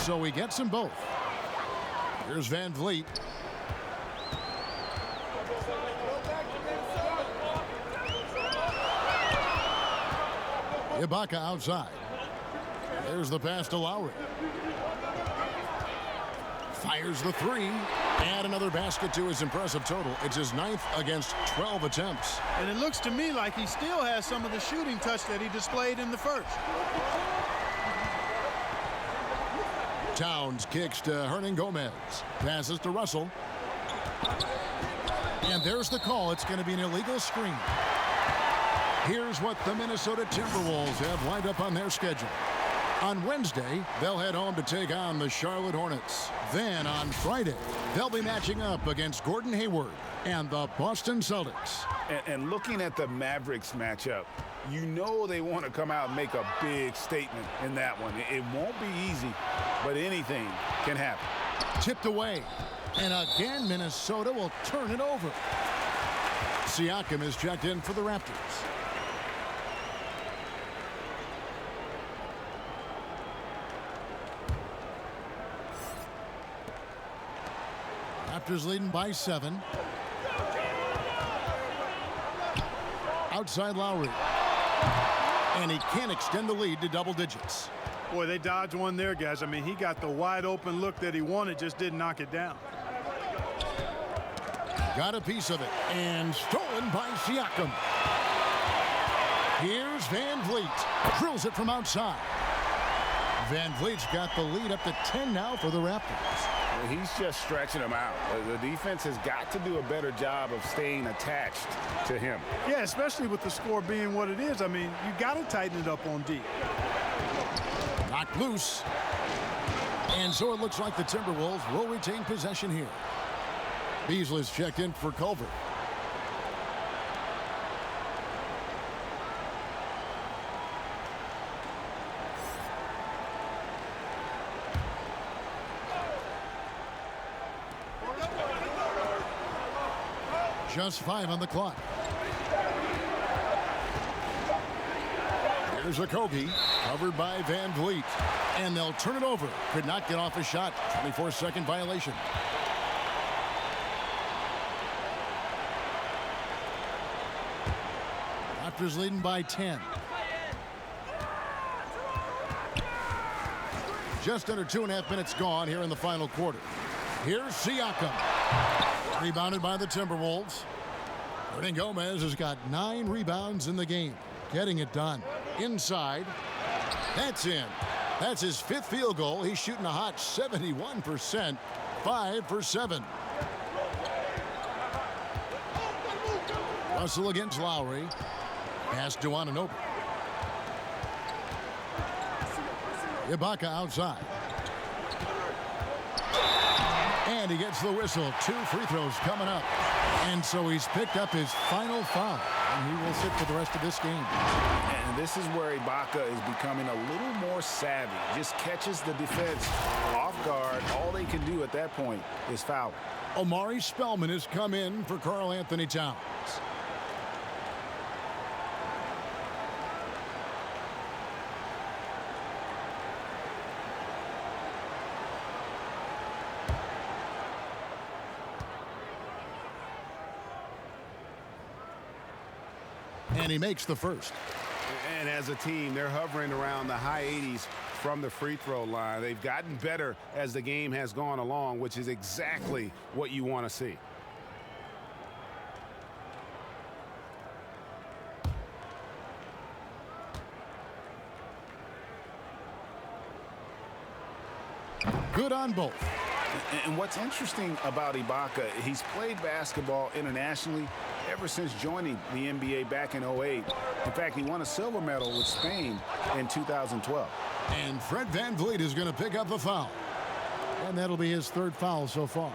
So he gets them both. Here's Van Vliet. Ibaka outside. There's the pass to Lowry. Fires the 3. And another basket to his impressive total. It's his 9th against 12 attempts. And it looks to me like he still has some of the shooting touch that he displayed in the first. Towns kicks to Hernan Gomez. Passes to Russell. And there's the call. It's going to be an illegal screen. Here's what the Minnesota Timberwolves have lined up on their schedule. On Wednesday, they'll head home to take on the Charlotte Hornets. Then on Friday, they'll be matching up against Gordon Hayward and the Boston Celtics. And looking at the Mavericks matchup, you know they want to come out and make a big statement in that one. It won't be easy, but anything can happen. Tipped away. And again, Minnesota will turn it over. Siakam is checked in for the Raptors. Raptors leading by 7. Outside Lowry. And he can't extend the lead to double digits. Boy, they dodged one there, guys. I mean, he got the wide open look that he wanted, just didn't knock it down. Got a piece of it. And stolen by Siakam. Here's Van Vliet. Drills it from outside. Van Vliet's got the lead up to 10 now for the Raptors. He's just stretching them out. The defense has got to do a better job of staying attached to him. Yeah, especially with the score being what it is. I mean, you got to tighten it up on D. Knocked loose. And so it looks like the Timberwolves will retain possession here. Beasley's checked in for Culver. Just 5 on the clock. Here's Okogie, covered by Van Vliet. And they'll turn it over. Could not get off a shot. 24-second violation. Raptors leading by 10. Just under 2.5 minutes gone here in the final quarter. Here's Siakam. Rebounded by the Timberwolves. Hernan Gomez has got 9 rebounds in the game. Getting it done. Inside. That's in. That's his 5th field goal. He's shooting a hot 71%. 5 for 7. Russell against Lowry. Pass to Anunoby. Ibaka outside. And he gets the whistle. 2 free throws coming up. And so he's picked up his final foul. And he will sit for the rest of this game. And this is where Ibaka is becoming a little more savvy. Just catches the defense off guard. All they can do at that point is foul. Omari Spellman has come in for Karl Anthony Towns. And he makes the first. And as a team, they're hovering around the high 80s from the free throw line. They've gotten better as the game has gone along, which is exactly what you want to see. Good on both. And what's interesting about Ibaka, he's played basketball internationally ever since joining the NBA back in 08. In fact, he won a silver medal with Spain in 2012. And Fred VanVleet is going to pick up the foul. And that'll be his 3rd foul so far.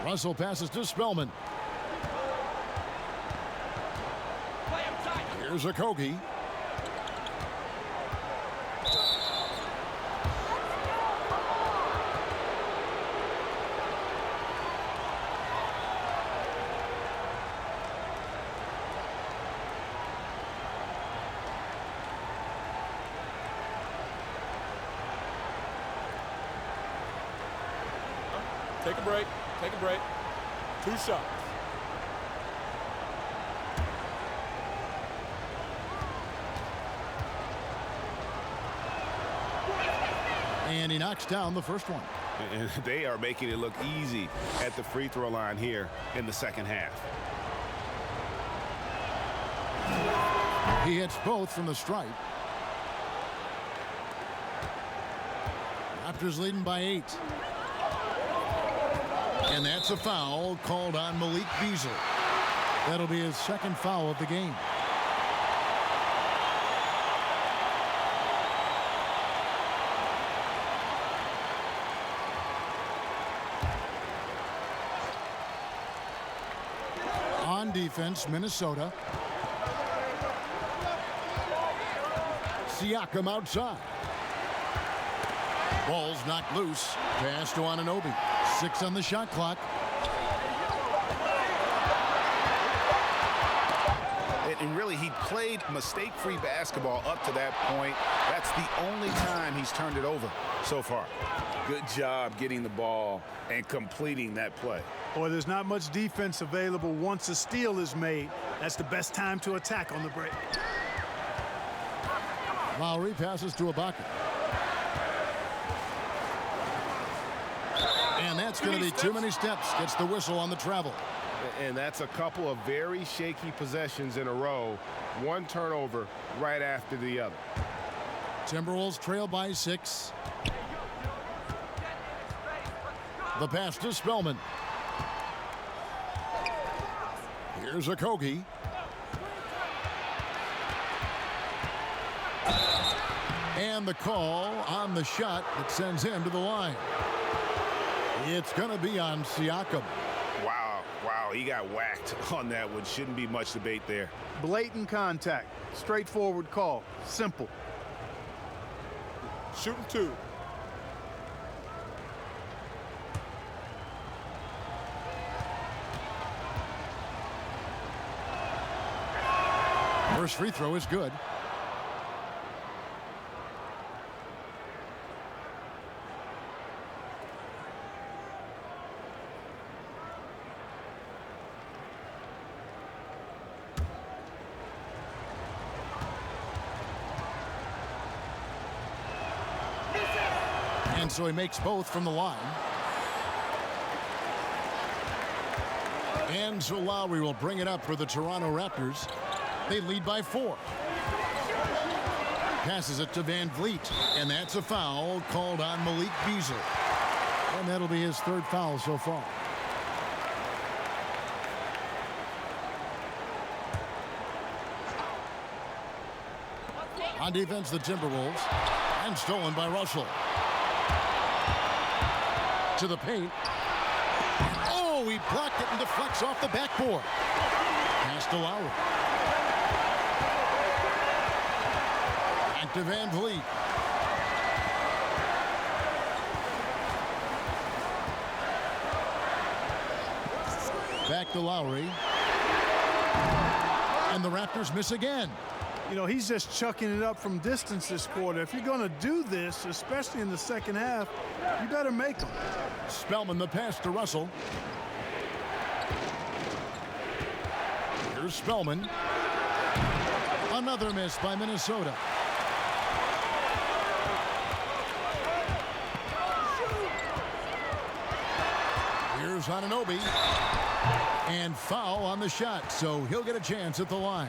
Russell passes to Spellman. Here's Okogie. Take a break. Take a break. 2 shots. And he knocks down the first one. And they are making it look easy at the free throw line here in the second half. He hits both from the stripe. Raptors leading by 8. And that's a foul called on Malik Beasley. That'll be his 2nd foul of the game. On defense, Minnesota. Siakam outside. Ball's knocked loose. Pass to Anunoby. 6 on the shot clock. And really, he played mistake-free basketball up to that point. That's the only time he's turned it over so far. Good job getting the ball and completing that play. Boy, there's not much defense available once a steal is made. That's the best time to attack on the break. Lowry passes to Ibaka. And that's going to be too many steps. Gets the whistle on the travel. And that's a couple of very shaky possessions in a row. 1 turnover right after the other. Timberwolves trail by 6. The pass to Spellman. Here's Okogie. And the call on the shot that sends him to the line. It's going to be on Siakam. Wow, he got whacked on that one. Shouldn't be much debate there. Blatant contact. Straightforward call. Simple. Shooting 2. First free throw is good. And so he makes both from the line. And so Lowry will bring it up for the Toronto Raptors. They lead by 4. Passes it to VanVleet. And that's a foul called on Malik Beasley. And that'll be his 3rd foul so far. On defense, the Timberwolves. And stolen by Russell. To the paint. Oh, he blocked it and deflects off the backboard. Pass to Lowry. Back to Van Vliet. Back to Lowry. And the Raptors miss again. You know, he's just chucking it up from distance this quarter. If you're going to do this, especially in the second half, you better make them. Spellman the pass to Russell. Here's Spellman. Another miss by Minnesota. Here's Anunoby. And foul on the shot, so he'll get a chance at the line.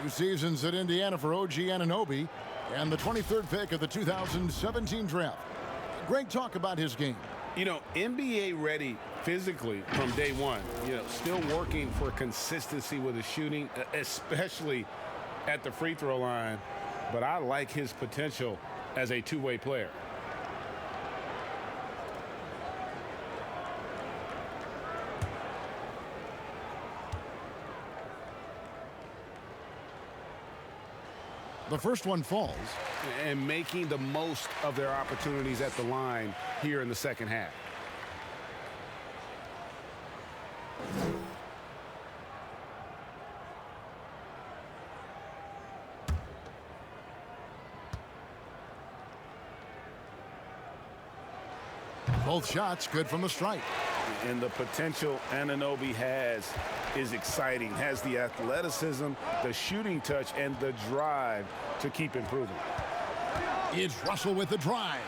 2 seasons at Indiana for OG Anunoby and the 23rd pick of the 2017 draft. Great talk about his game. You know, NBA ready physically from day one. You know, still working for consistency with his shooting, especially at the free throw line. But I like his potential as a two-way player. The first one falls. And making the most of their opportunities at the line here in the second half. Both shots good from the stripe. And the potential Anunoby has is exciting. Has the athleticism, the shooting touch, and the drive to keep improving. It's Russell with the drive.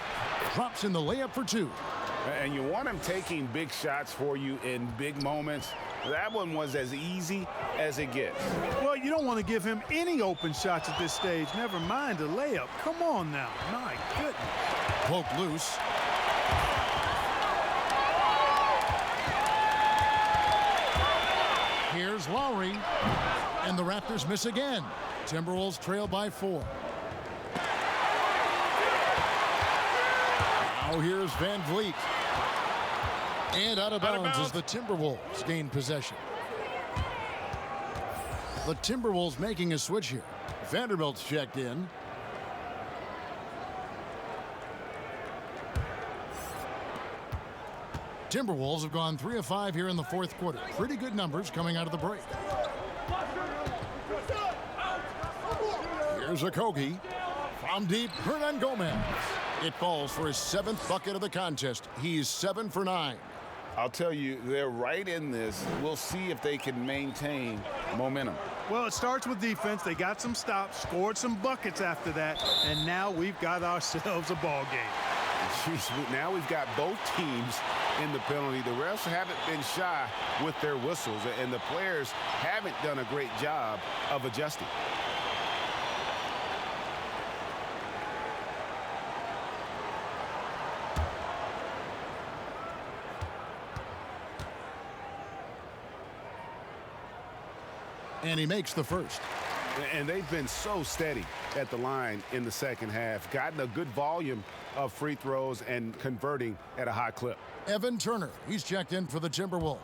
Drops in the layup for 2. And you want him taking big shots for you in big moments. That one was as easy as it gets. Well, you don't want to give him any open shots at this stage. Never mind a layup. Come on now. My goodness. Poked loose. Here's Lowry. And the Raptors miss again. Timberwolves trail by 4. Now here's Van Vliet. And out of bounds as the Timberwolves gain possession. The Timberwolves making a switch here. Vanderbilt's checked in. Timberwolves have gone 3 of 5 here in the fourth quarter. Pretty good numbers coming out of the break. Here's Okogie. From deep, Hernan Gomez. It falls for his 7th bucket of the contest. He's 7 for 9. I'll tell you, they're right in this. We'll see if they can maintain momentum. Well, it starts with defense. They got some stops, scored some buckets after that, and now we've got ourselves a ball game. Jeez, now we've got both teams in the penalty. The refs haven't been shy with their whistles, and the players haven't done a great job of adjusting. And he makes the first. And they've been so steady at the line in the second half, gotten a good volume of free throws and converting at a high clip. Evan Turner, he's checked in for the Timberwolves.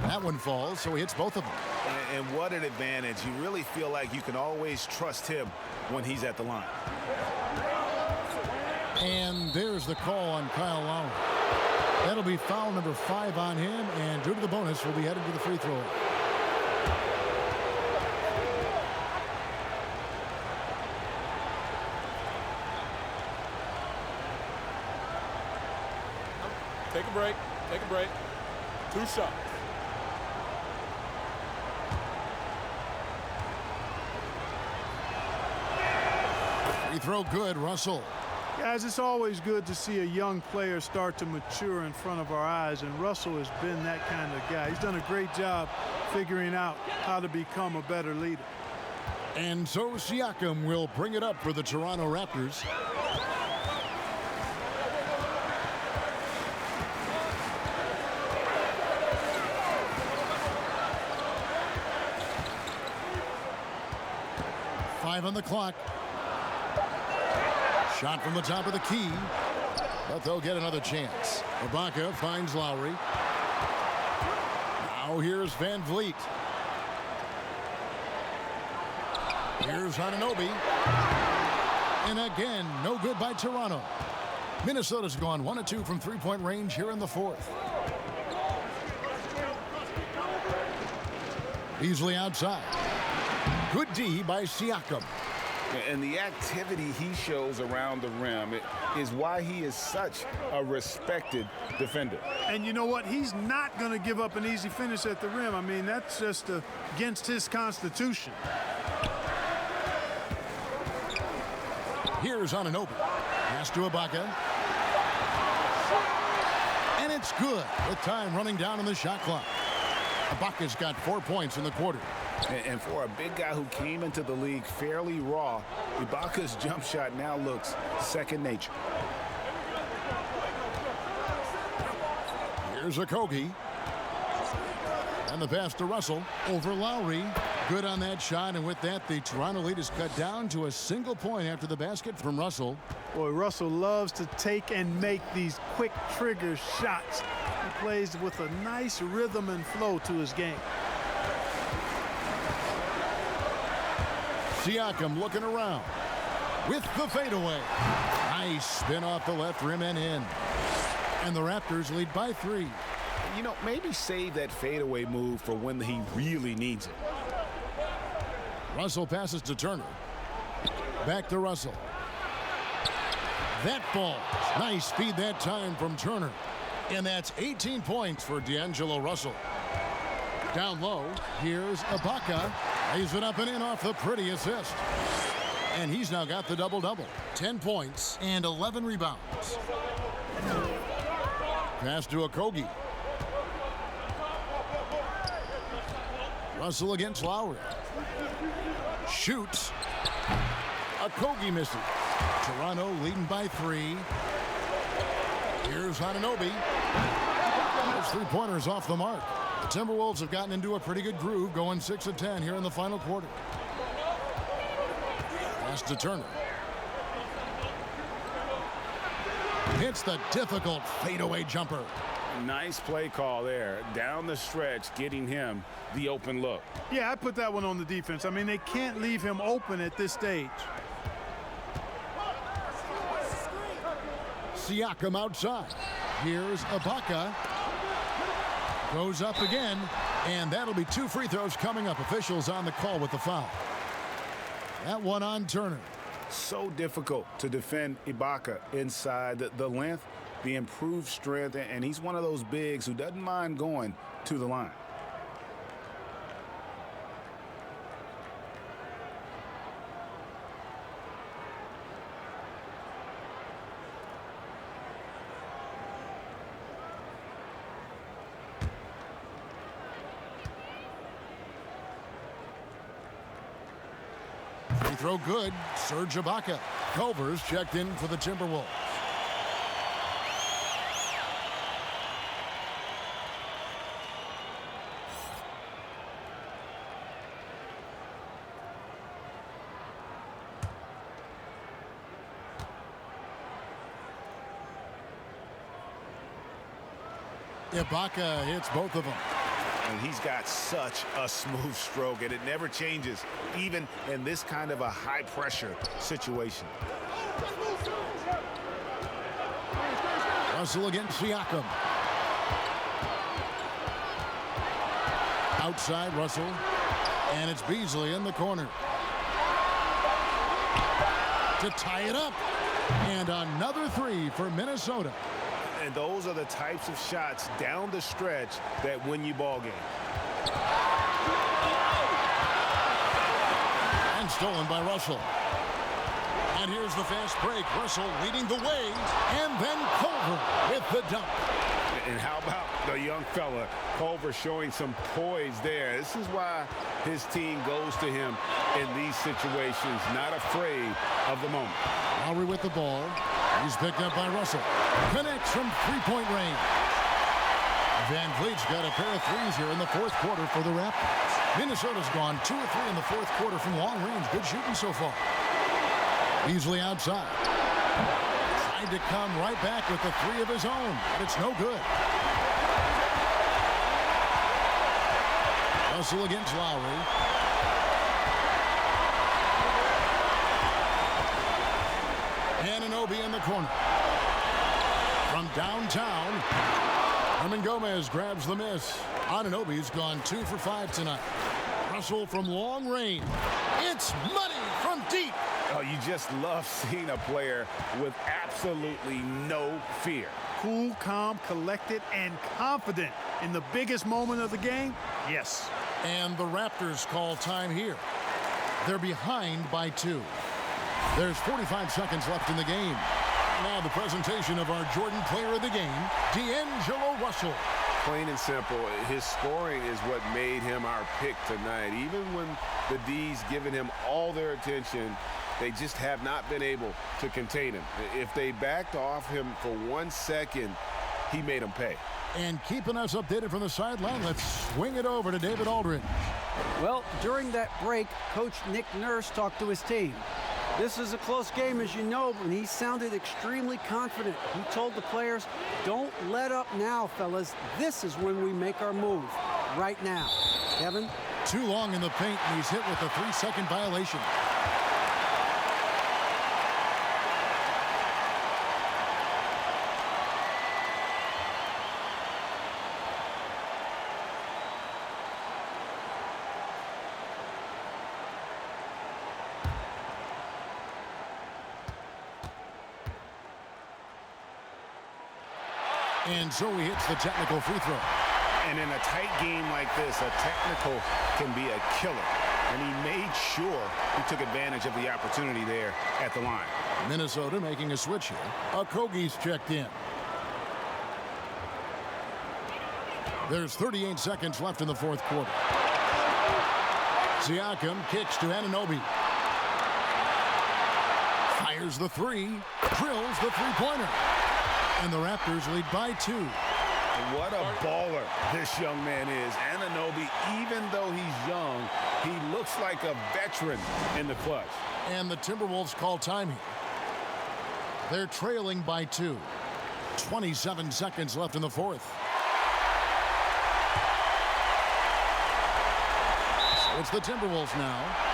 That one falls, so he hits both of them. And what an advantage. You really feel like you can always trust him when he's at the line. And there's the call on Kyle Lowry. That'll be foul number 5 on him, and due to the bonus, will be headed to the free throw. Take a break. Take a break. 2 shots. Free throw good, Russell. Guys, it's always good to see a young player start to mature in front of our eyes, and Russell has been that kind of guy. He's done a great job figuring out how to become a better leader. And so Siakam will bring it up for the Toronto Raptors. 5 on the clock. Shot from the top of the key, but they'll get another chance. Ibaka finds Lowry. Now here's Van Vliet. Here's Anunoby. And again, no good by Toronto. Minnesota's gone 1 of 2 from three-point range here in the fourth. Beasley outside. Good D by Siakam. And the activity he shows around the rim is why he is such a respected defender. And you know what? He's not going to give up an easy finish at the rim. I mean, that's just against his constitution. Here's Anunoby. Pass to Ibaka. And it's good with time running down on the shot clock. Ibaka's got 4 points in the quarter. And for a big guy who came into the league fairly raw, Ibaka's jump shot now looks second nature. Here's Okogie. And the pass to Russell over Lowry. Good on that shot, and with that, the Toronto lead is cut down to a single point after the basket from Russell. Boy, Russell loves to take and make these quick trigger shots. He plays with a nice rhythm and flow to his game. Siakam looking around with the fadeaway. Nice spin off the left rim and in. And the Raptors lead by 3. You know, maybe save that fadeaway move for when he really needs it. Russell passes to Turner. Back to Russell. That ball. Nice speed that time from Turner. And that's 18 points for D'Angelo Russell. Down low, here's Ibaka. Lays it up and in off the pretty assist. And he's now got the double-double. 10 points and 11 rebounds. Pass to Okogie. Russell against Lowry. Shoots. Okogie misses. Toronto leading by 3. Here's Anunoby. Those three-pointers off the mark. The Timberwolves have gotten into a pretty good groove, going 6 of 10 here in the final quarter. Pass to Turner. Hits the difficult fadeaway jumper. Nice play call there. Down the stretch, getting him the open look. Yeah, I put that one on the defense. I mean, they can't leave him open at this stage. Siakam outside. Here's Ibaka. Goes up again, and that'll be 2 free throws coming up. Officials on the call with the foul. That one on Turner. So difficult to defend Ibaka inside the length, the improved strength, and he's one of those bigs who doesn't mind going to the line. Free throw good. Serge Ibaka. Culver's checked in for the Timberwolves. Ibaka hits both of them. And he's got such a smooth stroke, and it never changes, even in this kind of a high-pressure situation. Russell against Siakam. Outside Russell. And it's Beasley in the corner. To tie it up. And another 3 for Minnesota. And those are the types of shots down the stretch that win you ball games. And stolen by Russell. And here's the fast break. Russell leading the way. And then Culver with the dunk. And how about the young fella, Culver, showing some poise there. This is why his team goes to him in these situations, not afraid of the moment. Lowry with the ball. He's picked up by Russell. Connects from three-point range. Van Vliet's got a pair of threes here in the fourth quarter for the Raptors. Minnesota's gone 2 of 3 in the fourth quarter from long range. Good shooting so far. Beasley outside. Tried to come right back with the 3 of his own, but it's no good. Russell against Lowry. Anunoby in the corner. From downtown, Herman Gomez grabs the miss. Anunoby's gone 2 for 5 tonight. Russell from long range. It's money from deep. Oh, you just love seeing a player with absolutely no fear. Cool, calm, collected, and confident in the biggest moment of the game? Yes. And the Raptors call time here. They're behind by 2. There's 45 seconds left in the game. Now the presentation of our Jordan Player of the Game, D'Angelo Russell. Plain and simple, his scoring is what made him our pick tonight. Even when the D's giving him all their attention, they just have not been able to contain him. If they backed off him for 1 second, he made them pay. And keeping us updated from the sideline, let's swing it over to David Aldridge. Well, during that break, Coach Nick Nurse talked to his team. This is a close game, as you know, and he sounded extremely confident. He told the players, don't let up now, fellas. This is when we make our move, right now. Kevin? Too long in the paint, and he's hit with a 3-second violation. And so he hits the technical free throw. And in a tight game like this, a technical can be a killer. And he made sure he took advantage of the opportunity there at the line. Minnesota making a switch here. Okogie's checked in. There's 38 seconds left in the fourth quarter. Siakam kicks to Anunoby. Fires the 3. Drills the three-pointer. And the Raptors lead by 2. What a baller this young man is. Anunoby, even though he's young, he looks like a veteran in the clutch. And the Timberwolves call time here. They're trailing by 2. 27 seconds left in the fourth. So it's the Timberwolves now.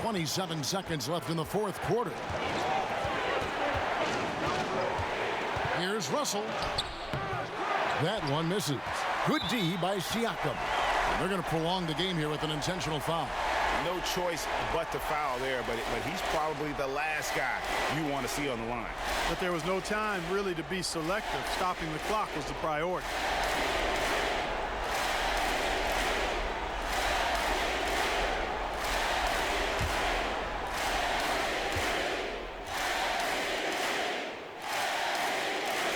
.27 seconds left in the fourth quarter. Here's Russell. That one misses. Good D by Siakam. They're going to prolong the game here with an intentional foul. No choice but to foul there, but he's probably the last guy you want to see on the line. But there was no time really to be selective. Stopping the clock was the priority.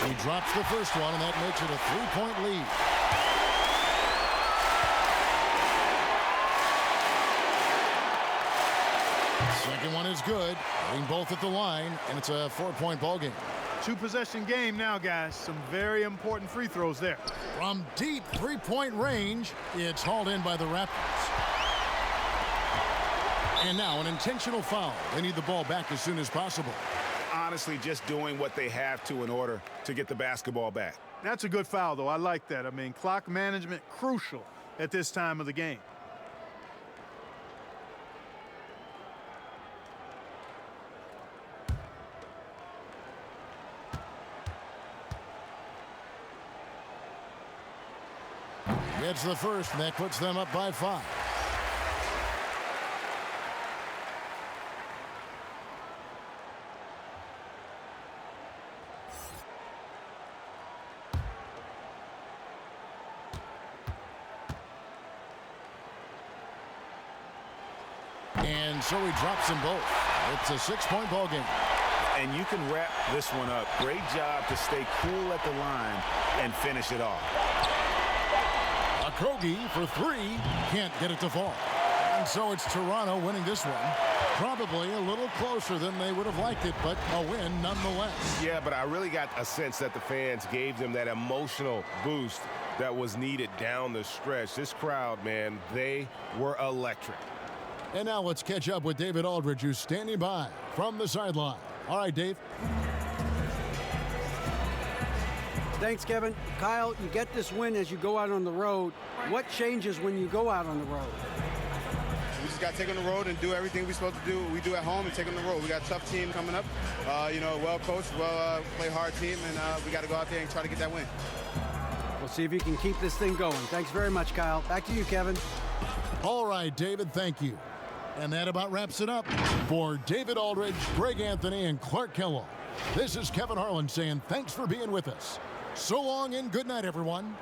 He drops the first one, and that makes it a 3-point lead. Second one is good. Hitting both at the line, and it's a 4-point ball game. 2-possession game now, guys. Some very important free throws there. From deep 3-point range, it's hauled in by the Raptors. And now an intentional foul. They need the ball back as soon as possible. Honestly, just doing what they have to in order to get the basketball back. That's a good foul, though. I like that. I mean, clock management crucial at this time of the game. Gets the first, and that puts them up by 5. And so he drops them both. It's a 6-point ball game. and you can wrap this one up. Great job to stay cool at the line and finish it off. Okogie for three. Can't get it to fall. And so it's Toronto winning this one. Probably a little closer than they would have liked it, but a win nonetheless. Yeah, but I really got a sense that the fans gave them that emotional boost that was needed down the stretch. This crowd, man, they were electric. And now let's catch up with David Aldridge, who's standing by from the sideline. All right, Dave. Thanks, Kevin. Kyle, you get this win as you go out on the road. What changes when you go out on the road? We just got to take on the road and do everything we're supposed to do. We do at home and take on the road. We got a tough team coming up. Well coached, play hard team, and we got to go out there and try to get that win. We'll see if you can keep this thing going. Thanks very much, Kyle. Back to you, Kevin. All right, David, thank you. And that about wraps it up. For David Aldridge, Greg Anthony, and Clark Kellogg, this is Kevin Harlan saying thanks for being with us. So long and good night, everyone.